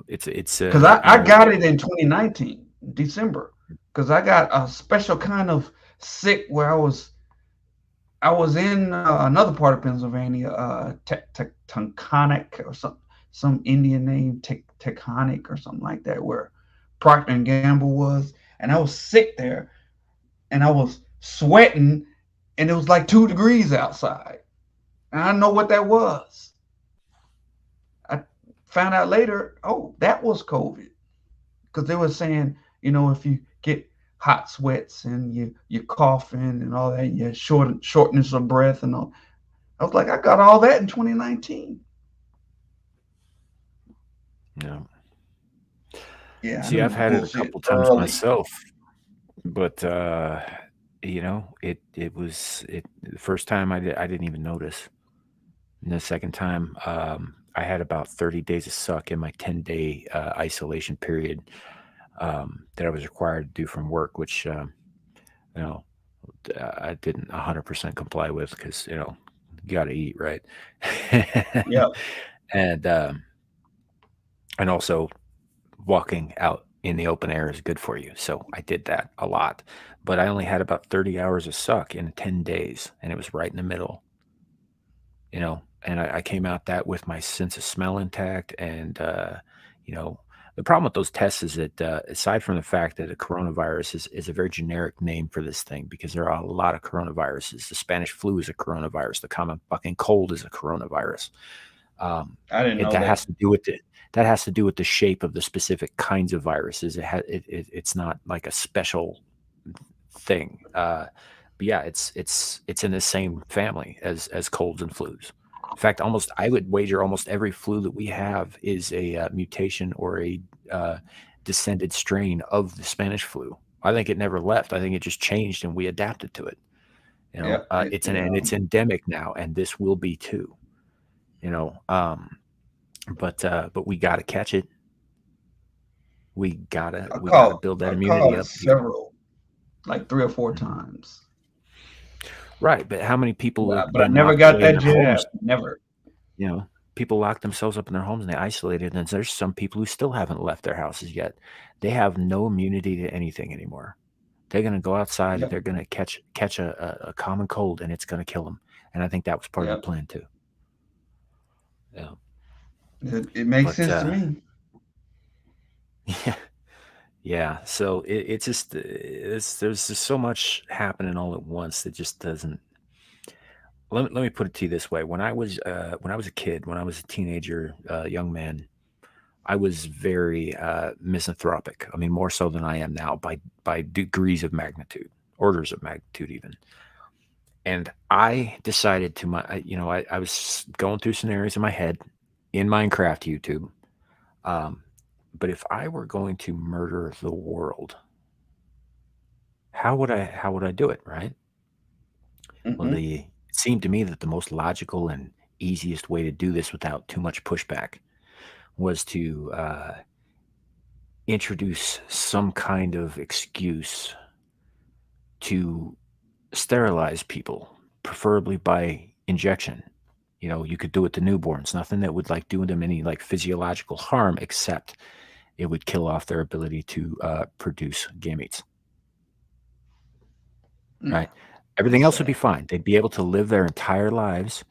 It's because I got it in 2019 December, because I got a special kind of sick where I was I was in another part of Pennsylvania, Taconic or some Indian name, Taconic or something like that, where Procter and Gamble was, and I was sick there, and I was sweating, and it was like 2 degrees outside, and I didn't know what that was. I found out later, oh, that was COVID, because they were saying, if you get hot sweats and you coughing and all that, you shortness of breath and all. I was like, I got all that in 2019. Yeah. Yeah, I See, knew I've the had it a bullshit couple times early. myself, but it was the first time I didn't even notice. And the second time, I had about 30 days of suck in my 10-day isolation period that I was required to do from work, which you know I didn't 100% comply with because you got to eat, right? Yeah. and and also walking out in the open air is good for you. So I did that a lot, but I only had about 30 hours of suck in 10 days, and it was right in the middle, and I came out that with my sense of smell intact. And, you know, the problem with those tests is that aside from the fact that a coronavirus is a very generic name for this thing, because there are a lot of coronaviruses. The Spanish flu is a coronavirus. The common fucking cold is a coronavirus. I didn't know That that. has to do with the shape of the specific kinds of viruses. It's not like a special thing. But yeah, it's in the same family as colds and flus. In fact, I would wager almost every flu that we have is a mutation or a descended strain of the Spanish flu. I think it never left. I think it just changed and we adapted to it. Yeah. It's endemic now, and this will be too. You know, but we got to catch it. We gotta build that I immunity called it up. several, like 3 or 4 Mhm. times. Right, but how many people have But I been never locked got away in that their jab. homes? Never. People lock themselves up in their homes and they isolated, and there's some people who still haven't left their houses yet. They have no immunity to anything anymore. They're gonna go outside and Yep. they're gonna catch a common cold, and it's gonna kill them. And I think that was part of the Yep. plan too. Yeah, It makes but sense to me. yeah, yeah. So it's just there's just so much happening all at once that just doesn't. Let me put it to you this way: when I was a kid, when I was a teenager, young man, I was very misanthropic. I mean, more so than I am now by degrees of magnitude, orders of magnitude even. And I decided I was going through scenarios in my head in Minecraft YouTube. Um, but if I were going to murder the world, how would I do it, right? Well, Hmm. it seemed to me that the most logical and easiest way to do this without too much pushback was to introduce some kind of excuse to sterilize people, preferably by injection. You could do it to newborns, nothing that would like do them any like physiological harm, except it would kill off their ability to produce gametes. Yeah. Right? Everything It's else would be sad. fine. They'd be able to live their entire lives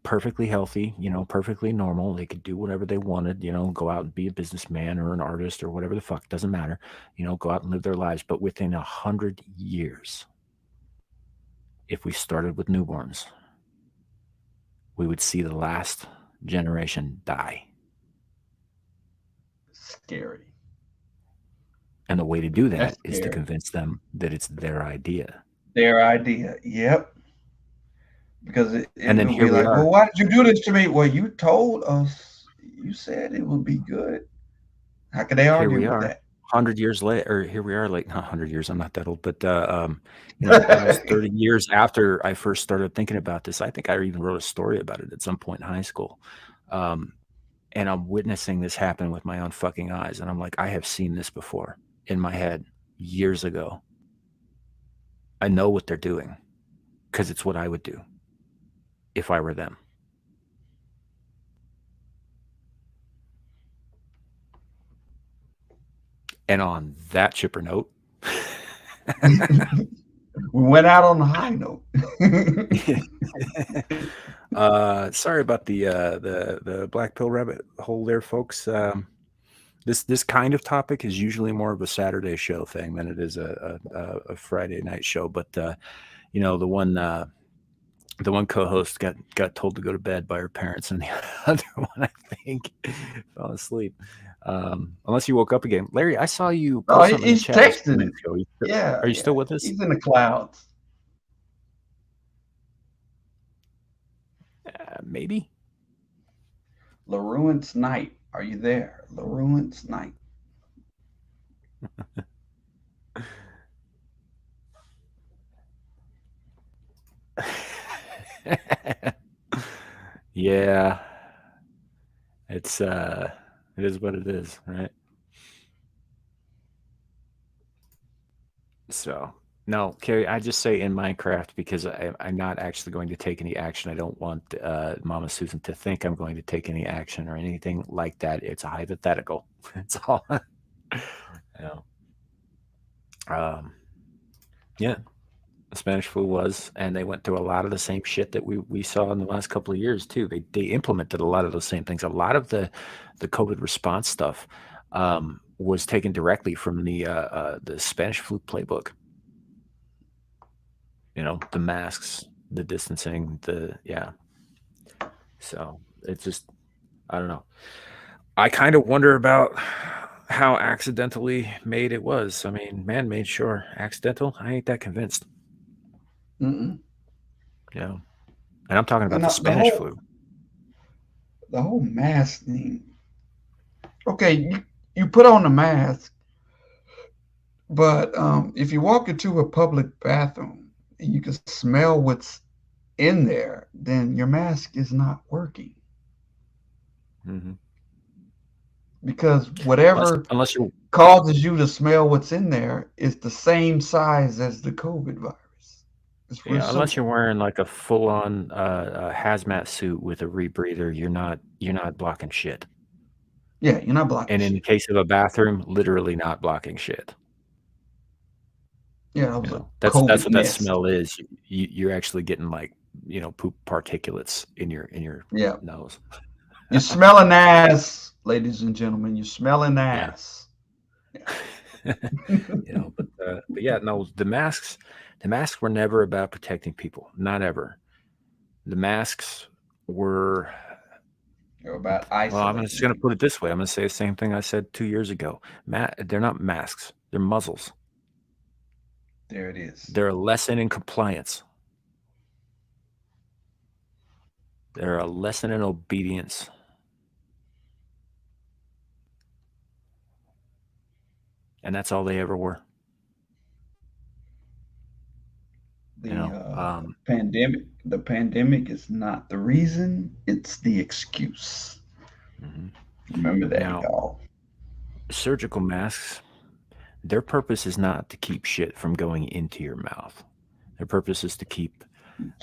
perfectly healthy, perfectly normal. They could do whatever they wanted, go out and be a businessman or an artist or whatever the fuck, doesn't matter. Go out and live their lives. But within 100 years, if we started with newborns, we would see the last generation die. Scary. And the way to do That's that is to scary. convince them that it's their idea. Their idea. Yep. Because And then it'll here be we like, are. well, why did you do this to me? Well, you told us. You said it would be good. How could they Here argue we with are, that? 100 years later, or here we are, like not 100 years. I'm not that old, but almost 30 years after I first started thinking about this. I think I even wrote a story about it at some point in high school. Um, and I'm witnessing this happen with my own fucking eyes, and I'm like, I have seen this before in my head years ago. I know what they're doing because it's what I would do if I were them. And on that chipper note, We went out on a high note. Sorry about the black pill rabbit hole there, folks. This kind of topic is usually more of a Saturday show thing than it is a Friday night show. But you know, the one co-host got told to go to bed by her parents, and the other one, I think, fell asleep. Unless you woke up again, Larry. I saw you Oh, post something in the he's chat just a few texting. minutes ago. Yeah, Are you yeah. still with us? He's in the clouds. Maybe. LaRuin's Night. Are you there? LaRuin's Night. Yeah, it is what it is, right? So no, Carrie, I just say in Minecraft because I'm not actually going to take any action. I don't want Mama Susan to think I'm going to take any action or anything like that. It's a hypothetical. It's all. You know. Yeah, the Spanish flu was, and they went through a lot of the same shit that we saw in the last couple of years too. They implemented a lot of those same things. A lot of the COVID response stuff was taken directly from the Spanish flu playbook. You know, the masks, the distancing, So it's just, I don't know. I kind of wonder about how accidentally made it was. I mean, man-made, sure. Accidental, I ain't that convinced. Mm-mm. Yeah. And I'm talking about And the Spanish flu. The whole mask thing. Okay, you put on the mask, but if you walk into a public bathroom and you can smell what's in there, then your mask is not working. Mm-hmm. Because whatever unless you causes you to smell what's in there is the same size as the COVID virus. It's real unless simple. you're wearing like a full-on hazmat suit with a rebreather, you're not blocking shit. Yeah, you're not blocking And in shit. the case of a bathroom, literally not blocking shit. Yeah, that was that's COVID what that nest. smell is. You're actually getting like poop particulates in your nose. You're smelling ass, ladies and gentlemen. You're smelling ass. Yeah. But yeah, no, the masks were never about protecting people. Not ever. The masks were about well, I'm just going to put it this way. I'm going to say the same thing I said 2 years ago. They're not masks. They're muzzles. There it is. They're a lesson in compliance. They're a lesson in obedience. And that's all they ever were. The pandemic is not the reason, it's the excuse. Mm-hmm. Remember that, y'all. Surgical masks, their purpose is not to keep shit from going into your mouth. Their purpose is to keep,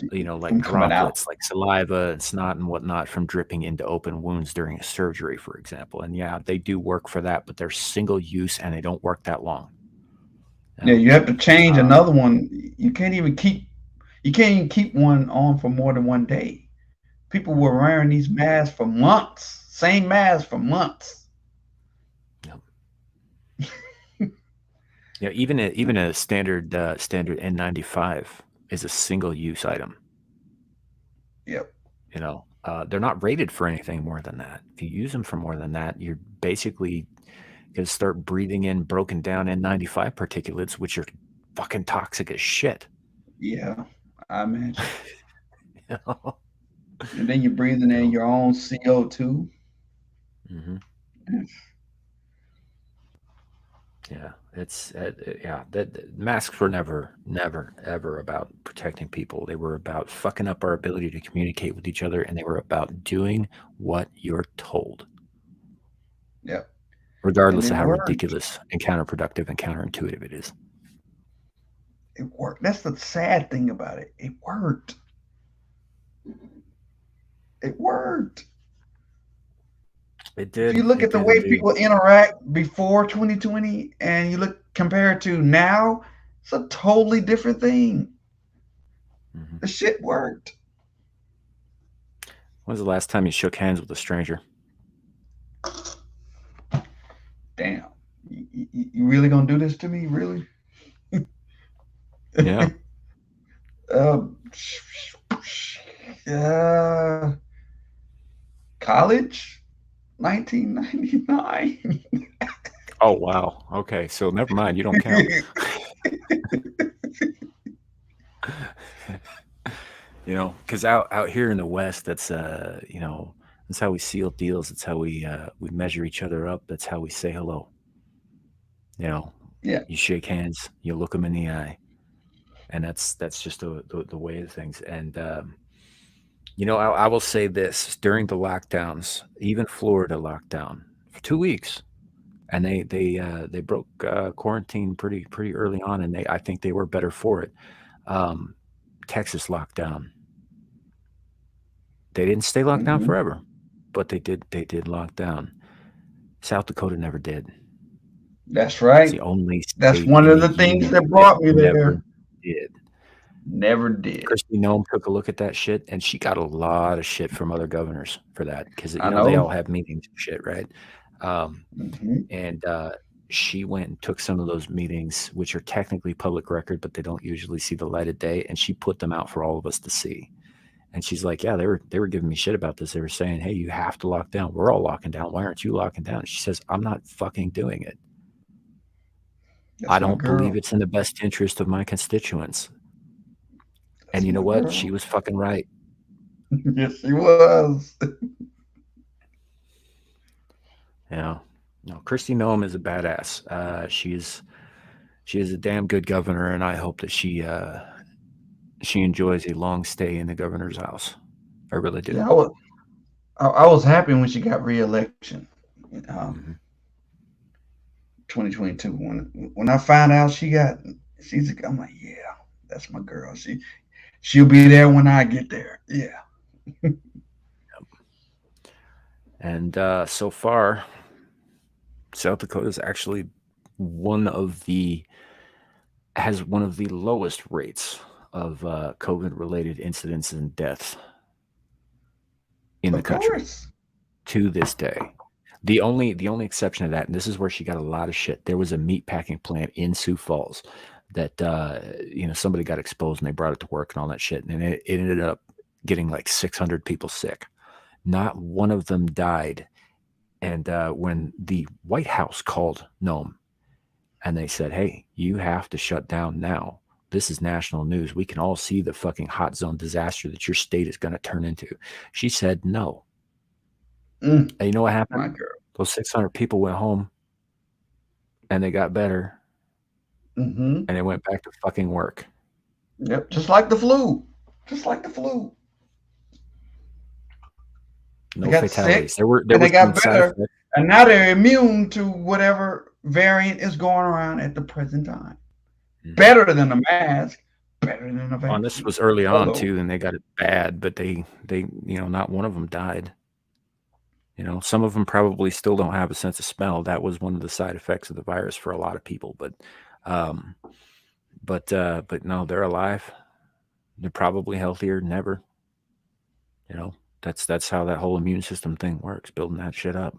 like droplets, like saliva and snot and whatnot from dripping into open wounds during a surgery, for example. And yeah, they do work for that, but they're single use and they don't work that long. Yeah, you have to change another one. You can't even keep one on for more than one day. People were wearing these masks for months. Same mask for months. Yeah, even a standard N95 is a single use item. Yep. They're not rated for anything more than that. If you use them for more than that, you're basically going to start breathing in broken down N95 particulates, which are fucking toxic as shit. Yeah, I imagine. And then you're breathing in your own CO2. Mm-hmm. Yeah, it's the masks were never, ever about protecting people. They were about fucking up our ability to communicate with each other, and they were about doing what you're told. Yep. Regardless of how ridiculous and counterproductive and counterintuitive it is. It worked. That's the sad thing about it. It worked. It worked. It did. If you look at the way people interact before 2020 and you look compared to now, It's a totally different thing. Mm-hmm. The shit worked. When was the last time you shook hands with a stranger? Damn. You really gonna do this to me? Really? Yeah. uh, college, 1999. Oh wow. Okay, so never mind. You don't count. Because out here in the West, that's that's how we seal deals. That's how we measure each other up. That's how we say hello. Yeah. You shake hands, you look them in the eye, and that's just the way of things. And I will say this: during the lockdowns, even Florida lockdown for 2 weeks, and they broke quarantine pretty early on, and I think they were better for it. Um, Texas lockdown. They didn't stay locked down Mm-hmm. forever, but they did lock down. South Dakota never did. That's It's the right. only That's state one in of the the things union that that brought me never there. did. Never did. Kristi Noem took a look at that shit, and she got a lot of shit from other governors for that because I they all know. have meetings and shit, right? Um, Mm-hmm. and she went and took some of those meetings, which are technically public record, but they don't usually see the light of day, and she put them out for all of us to see. And she's like, yeah, they were giving me shit about this. They were saying, hey, you have to lock down. We're all locking down. Why aren't you locking down? And she says, I'm not fucking doing it. I That's my don't believe girl. it's in the best interest of my constituents. And That's you know my what? She girl. was fucking right. Yes, she was. No, Kristi Noem is a badass. She is a damn good governor, and I hope that she enjoys a long stay in the governor's house. I really do. Yeah, I was happy when she got reelection. Um, Mm-hmm. 2022. When I found out I'm like, yeah, that's my girl. She'll be there when I get there. Yeah. And so far, South Dakota is actually has one of the lowest rates of COVID-related incidents and deaths in the Of country course. to this day. The only exception to that, and this is where she got a lot of shit. There was a meat packing plant in Sioux Falls that somebody got exposed and they brought it to work and all that shit, and it ended up getting like 600 people sick. Not one of them died. And when the White House called Nome and they said, hey, you have to shut down now. This is national news. We can all see the fucking hot zone disaster that your state is going to turn into. She said no. And you know what happened? My girl. Those 600 people went home and they got better Mm-hmm. and they went back to fucking work. Yep. Just like the flu. Just like the flu. No They got fatalities. sick There were and they some got side better, effects. and now they're immune to whatever variant is going around at the present time. Mm-hmm. Better than a mask. Better than a vaccine. And this was early on Hello. too, and they got it bad, but they not one of them died. Some of them probably still don't have a sense of smell. That was one of the side effects of the virus for a lot of people. But no, they're alive. They're probably healthier than ever. That's how that whole immune system thing works, building that shit up.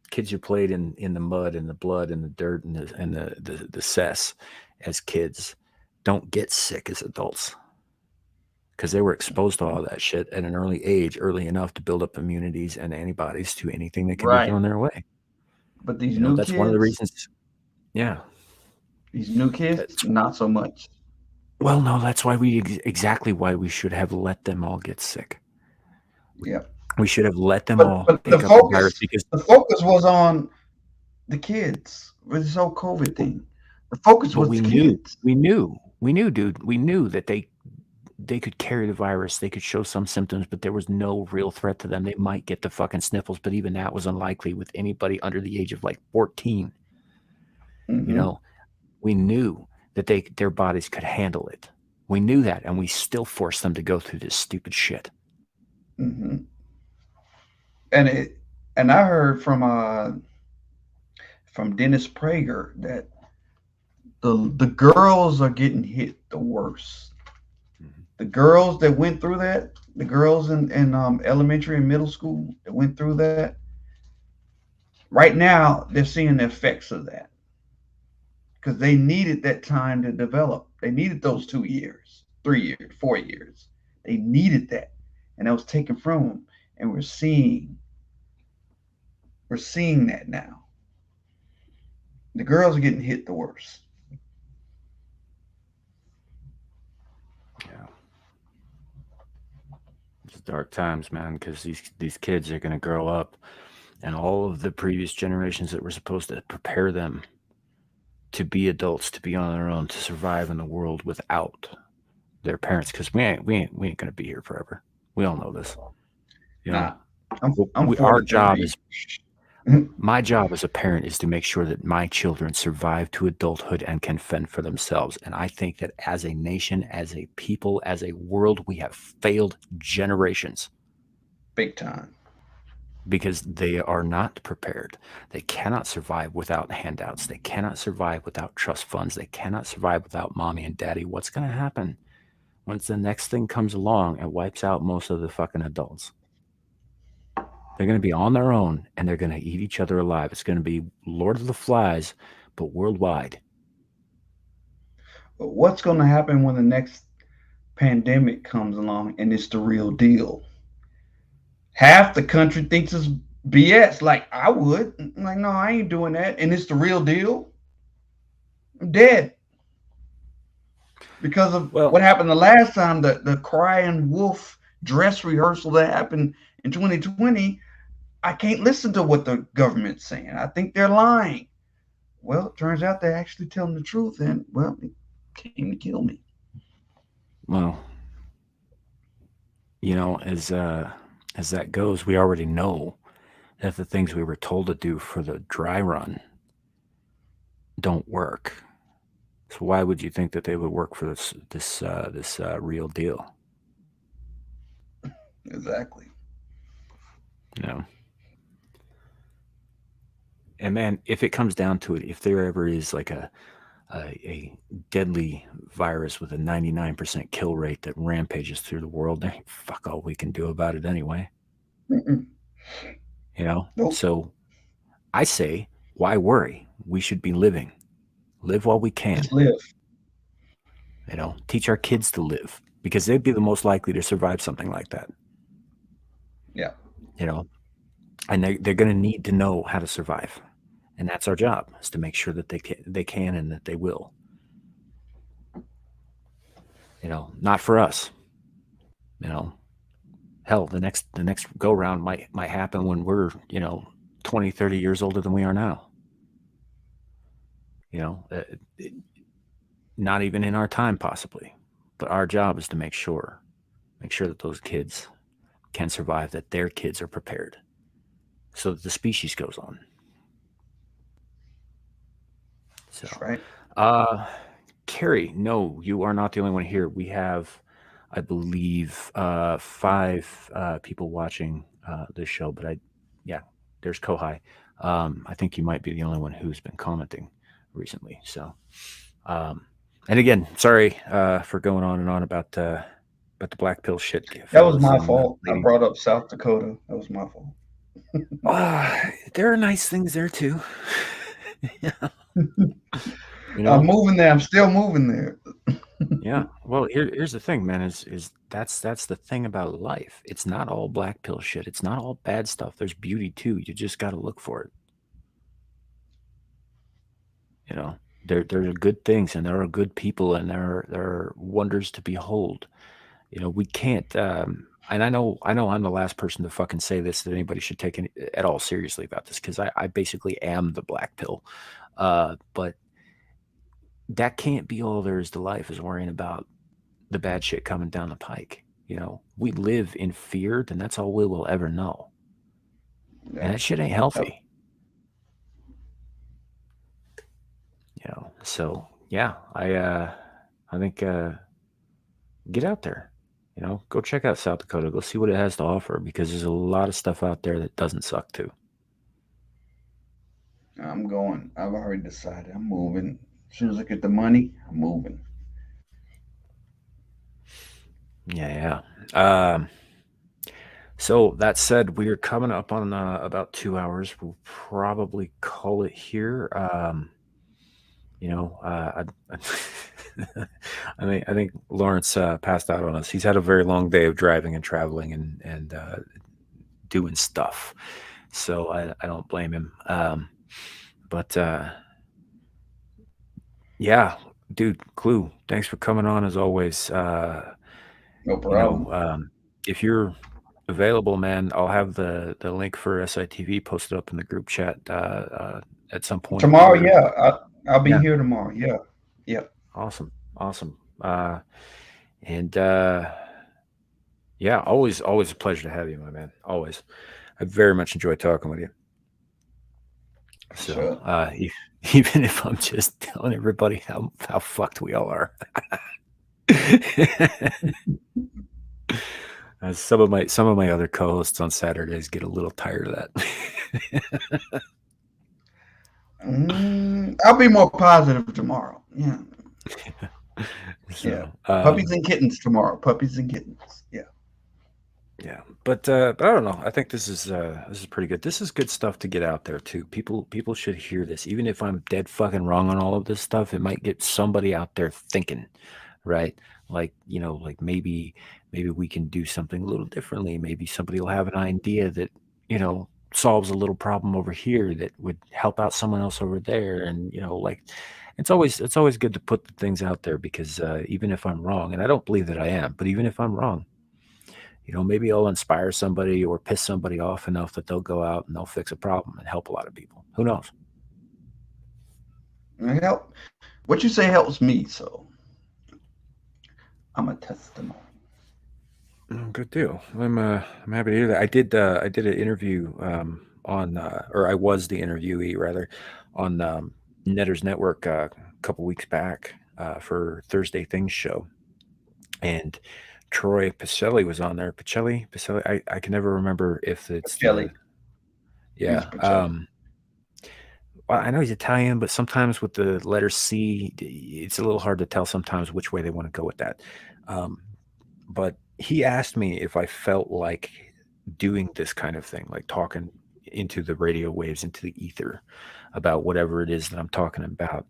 Kids who played in the mud and the blood and the dirt and the cess as kids don't get sick as adults because they were exposed to all that shit at an early age, early enough to build up immunities and antibodies to anything that can be thrown their way. But these new that's kids, one of the reasons. Yeah. These new kids, not so much. Well, no, that's why exactly why we should have let them all get sick. Yeah. We should have let them all But pick up the virus because the focus was on the kids with this whole COVID thing. The focus was the kids. We knew, dude. We knew that they could carry the virus. They could show some symptoms, but there was no real threat to them. They might get the fucking sniffles, but even that was unlikely with anybody under the age of like 14. Mm-hmm. We knew that their bodies could handle it. We knew that, and we still forced them to go through this stupid shit. Mm-hmm. And I heard from Dennis Prager that the girls are getting hit the worst. Mhm. The girls that went through that, the girls in elementary and middle school that went through that, right now they're seeing the effects of that because they needed that time to develop. They needed those 2 years, 3 years, 4 years. They needed that, and that was taken from them. And we're seeing that now. The girls are getting hit the worst. Yeah, it's dark times, man, because these kids are going to grow up, and all of the previous generations that were supposed to prepare them to be adults, to be on their own, to survive in the world without their parents, because we ain't going to be here forever. We all know this. You know, Nah, I'm our 43. job is my job as a parent is to make sure that my children survive to adulthood and can fend for themselves. And I think that as a nation, as a people, as a world, we have failed generations Big time. because they are not prepared. They cannot survive without handouts. They cannot survive without trust funds. They cannot survive without mommy and daddy. What's going to happen once the next thing comes along and wipes out most of the fucking adults? They're going to be on their own and they're going to eat each other alive. It's going to be Lord of the Flies, but worldwide. But what's going to happen when the next pandemic comes along and it's the real deal? Half the country thinks it's BS. Like I would. I'm like, no, I ain't doing that. And it's the real deal. I'm dead because of what happened the last time. The crying wolf dress rehearsal that happened in 2020. I can't listen to what the government's saying. I think they're lying. Well, it turns out they're actually telling the truth, and well, it came to kill me. Well, as that goes, we already know that the things we were told to do for the dry run don't work. So why would you think that they would work for this real deal? Exactly. And man, if it comes down to it, if there ever is like a deadly virus with a 99% kill rate that rampages through the world, there ain't fuck all we can do about it anyway. Mm-mm. Nope. So I say, why worry? We should be living. Live while we can. Just live. Teach our kids to live because they'd be the most likely to survive something like that. Yeah. And they're going to need to know how to survive. And that's our job, is to make sure that they can and that they will. Not for us. Hell, the next go round might happen when we're 20, 30 years older than we are now. Not even in our time, possibly. But our job is to make sure that those kids can survive, that their kids are prepared, so that the species goes on. So, right. Carrie, no, you are not the only one here. We have, I believe, 5 people watching this show. But there's Kohai. I think you might be the only one who's been commenting recently. So, and again, sorry for going on and on about the black pill shit. That was my fault. I brought up South Dakota. That was my fault. There are nice things there too. I'm moving there. I'm still moving there. Yeah. Well, here's the thing, man. Is that's the thing about life. It's not all black pill shit. It's not all bad stuff. There's beauty too. You just got to look for it. There are good things, and there are good people, and there are wonders to behold. We can't. And I know I'm the last person to fucking say this, that anybody should take it at all seriously about this, because I basically am the black pill. But that can't be all there is to life, is worrying about the bad shit coming down the pike. We live in fear, then that's all we will ever know. Yeah. And that shit ain't healthy. So yeah, I think get out there. Go check out South Dakota. Go see what it has to offer, because there's a lot of stuff out there that doesn't suck too. I'm going. I've already decided. I'm moving As soon as I get the money, I'm moving. Yeah, yeah. So that said, we are coming up on about 2 hours. We'll probably call it here. You know, I think Lawrence passed out on us. He's had a very long day of driving and traveling and doing stuff. So I don't blame him. But yeah, dude, Clue, thanks for coming on as always. No You know, problem. if you're available, man, I'll have the link for SITV posted up in the group chat at some point Tomorrow, here. yeah, I'll be Yeah, here tomorrow. Yeah, yeah, awesome, awesome. And yeah, always a pleasure to have you, my man. Always, I very much enjoy talking with you. So sure. even if I'm just telling everybody how fucked we all are. Some of my other co-hosts on Saturdays get a little tired of that. I'll be more positive tomorrow. Yeah, yeah. So Puppies and kittens tomorrow. Puppies and kittens. Yeah. yeah, but I don't know. I think this is pretty good. This is good stuff to get out there too. People should hear this. Even if I'm dead fucking wrong on all of this stuff, it might get somebody out there thinking, right? Like, like maybe we can do something a little differently. Maybe somebody will have an idea that, solves a little problem over here that would help out someone else over there. And, like it's always good to put the things out there because even if I'm wrong, and I don't believe that I am, but even if I'm wrong, maybe I'll inspire somebody or piss somebody off enough that they'll go out and they'll fix a problem and help a lot of people. Who knows? Help. What you say helps me, so I'm a testimony. Good deal. I'm happy to hear that. I did an interview on or I was the interviewee rather on Netter's Network a couple weeks back for Thursday Things show, and Troy Pacelli was on there. Pacelli. I can never remember if it's Pacelli. the It's yeah. Pacelli. Well, I know he's Italian, but sometimes with the letter C, it's a little hard to tell sometimes which way they want to go with that. Um, but he asked me if I felt like doing this kind of thing, like talking into the radio waves, into the ether about whatever it is that I'm talking about.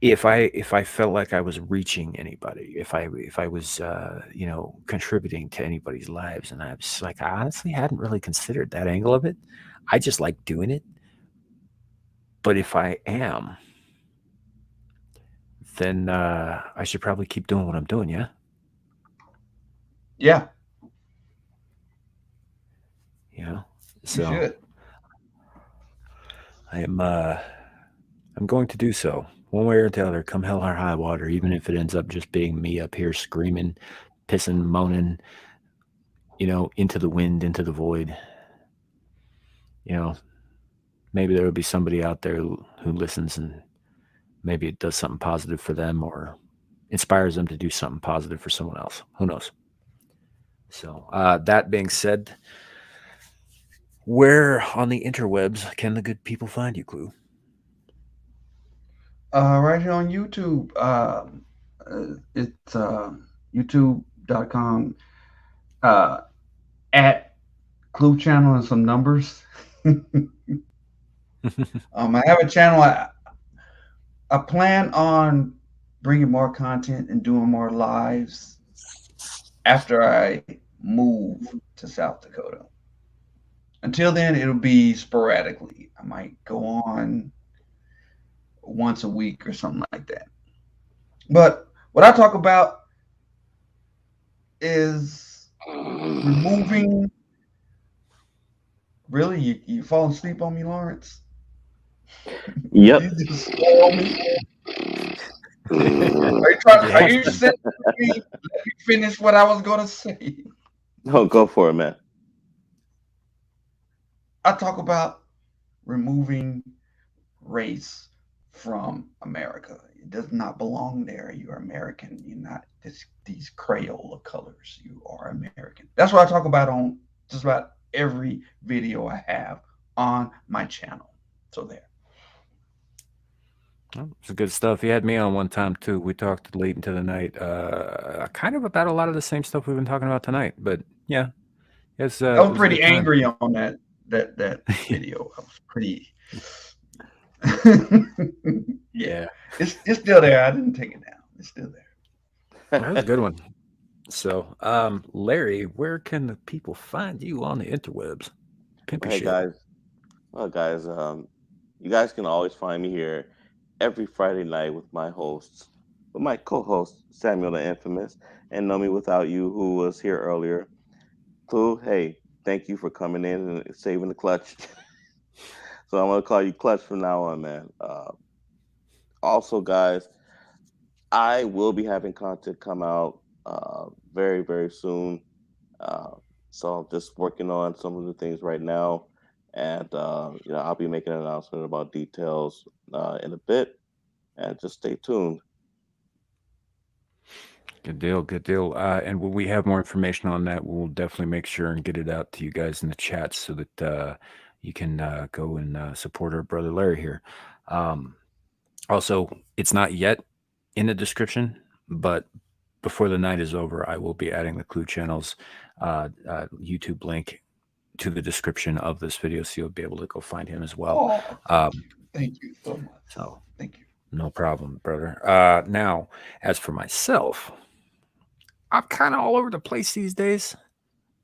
If I felt like I was reaching anybody, if I was contributing to anybody's lives, and I was like, I honestly hadn't really considered that angle of it. I just like doing it. But if I am, then I should probably keep doing what I'm doing. Yeah. Yeah, You you so should. I'm going to do so one way or the other, come hell or high water, even if it ends up just being me up here screaming, pissing, moaning, into the wind, into the void. Maybe there will be somebody out there who listens, and maybe it does something positive for them or inspires them to do something positive for someone else. Who knows? So that being said, where on the interwebs can the good people find you, Clue? Right here on YouTube. It's youtube.com at Clue Channel and some numbers. I have a channel. I plan on bringing more content and doing more lives after I move to South Dakota. Until then, it'll be sporadically. I might go on once a week or something like that. But what I talk about is removing. Really, you falling asleep on me, Lawrence? Yep. You just spoil me. Are you saying let me finish what I was gonna say? No, go for it, man. I talk about removing race from America. It does not belong there. You're American. You're not these Crayola colors. You are American. That's what I talk about on just about every video I have on my channel. So there. Well, it's good stuff. He had me on one time too. We talked late into the night, kind of about a lot of the same stuff we've been talking about tonight. But yeah, it's I it was was a pretty good time. angry on that video. I was pretty. Yeah, Yeah, it's still there. I didn't take it down. It's still there. that was a good one. So, Larry, where can the people find you on the interwebs? Pimpy Hey shit. guys, well guys, you guys can always find me here every Friday night with my co-host Samuel the Infamous, and Know Me Without You, who was here earlier. Clue, hey, thank you for coming in and saving the clutch. So I'm gonna call you Clutch from now on, man. Also, guys, I will be having content come out very, very soon. Uh, so I'm just working on some of the things right now, and I'll be making an announcement about details in a bit, and just stay tuned. Good deal, good deal. And when we have more information on that, we'll definitely make sure and get it out to you guys in the chat so that you can go and support our brother Larry here. Um, Also, it's not yet in the description, but before the night is over, I will be adding the Clue Channel's YouTube link to the description of this video, so you'll be able to go find him as well. Oh, Um, thank you so much. so, Thank you. no problem, brother. Now, as for myself, I'm kind of all over the place these days.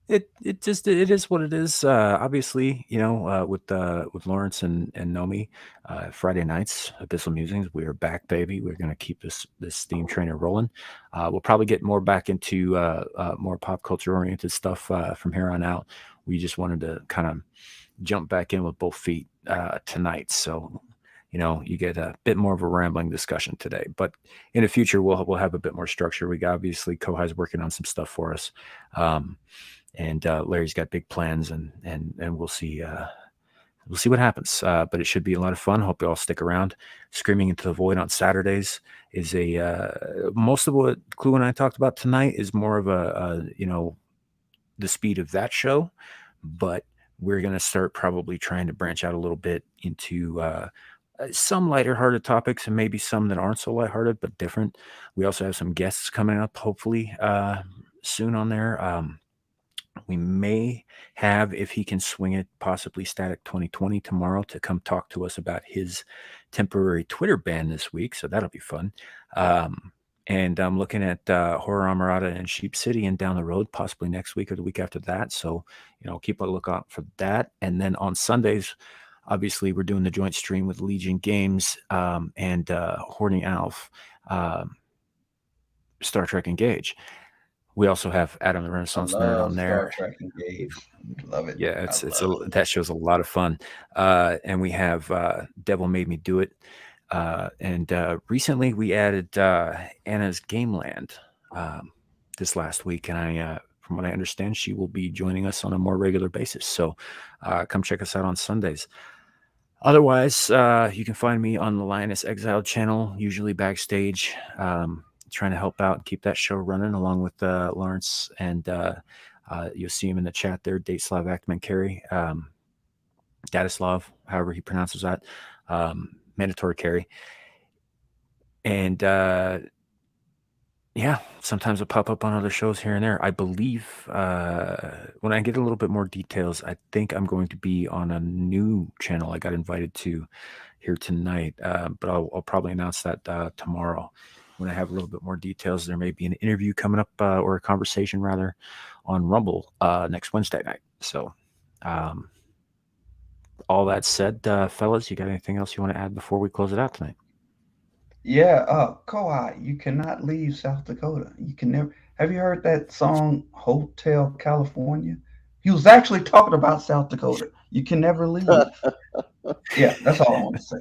It is what it is. Obviously, with Lawrence and Nomi, Friday nights, Abyssal Musings, we are back, baby. We're gonna keep this theme trainer rolling. We'll probably get more back into more pop culture oriented stuff from here on out. We just wanted to kind of jump back in with both feet tonight, so you get a bit more of a rambling discussion today. But in the future, we'll have a bit more structure. We got, obviously, Kohai's working on some stuff for us. And Larry's got big plans, and we'll see what happens. But it should be a lot of fun. Hope you all stick around. Screaming into the Void on Saturdays is most of what Clue and I talked about tonight is more of the speed of that show, but we're going to start probably trying to branch out a little bit into some lighter-hearted topics, and maybe some that aren't so lighthearted but different. We also have some guests coming up, hopefully soon on there. We may have, if he can swing it, possibly Static 2020 tomorrow to come talk to us about his temporary Twitter ban this week. So that'll be fun. And I'm looking at Horror Armorada and Sheep City and down the road, possibly next week or the week after that. So, keep a lookout for that. And then on Sundays, obviously, we're doing the joint stream with Legion Games and Hoarding Alf, Star Trek Engage. We also have Adam the Renaissance Nerd on there. Star Trek Engage. Love it. Yeah, that show's a lot of fun. And we have Devil Made Me Do It. And recently we added Anna's Gameland this last week. And from what I understand, she will be joining us on a more regular basis. So come check us out on Sundays. Otherwise, you can find me on the Lioness Exiled channel, usually backstage, trying to help out and keep that show running along with Lawrence, and you'll see him in the chat there, Dateslav Ackman Carey, Datislav, however he pronounces that, Mandatory Carey. And yeah, sometimes I'll pop up on other shows here and there. I believe when I get a little bit more details, I think I'm going to be on a new channel I got invited to here tonight, but I'll probably announce that tomorrow. When I have a little bit more details, there may be an interview coming up, or a conversation rather, on Rumble next Wednesday night. So all that said, fellas, you got anything else you want to add before we close it out tonight? Yeah, Kohai, you cannot leave South Dakota. You can never. Have you heard that song, Hotel California? He was actually talking about South Dakota. You can never leave. Yeah, that's all I want to say.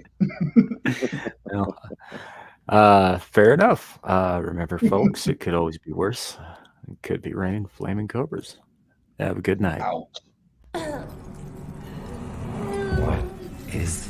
Well, fair enough. Remember, folks, it could always be worse. It could be raining flaming cobras. Have a good night. Out. What is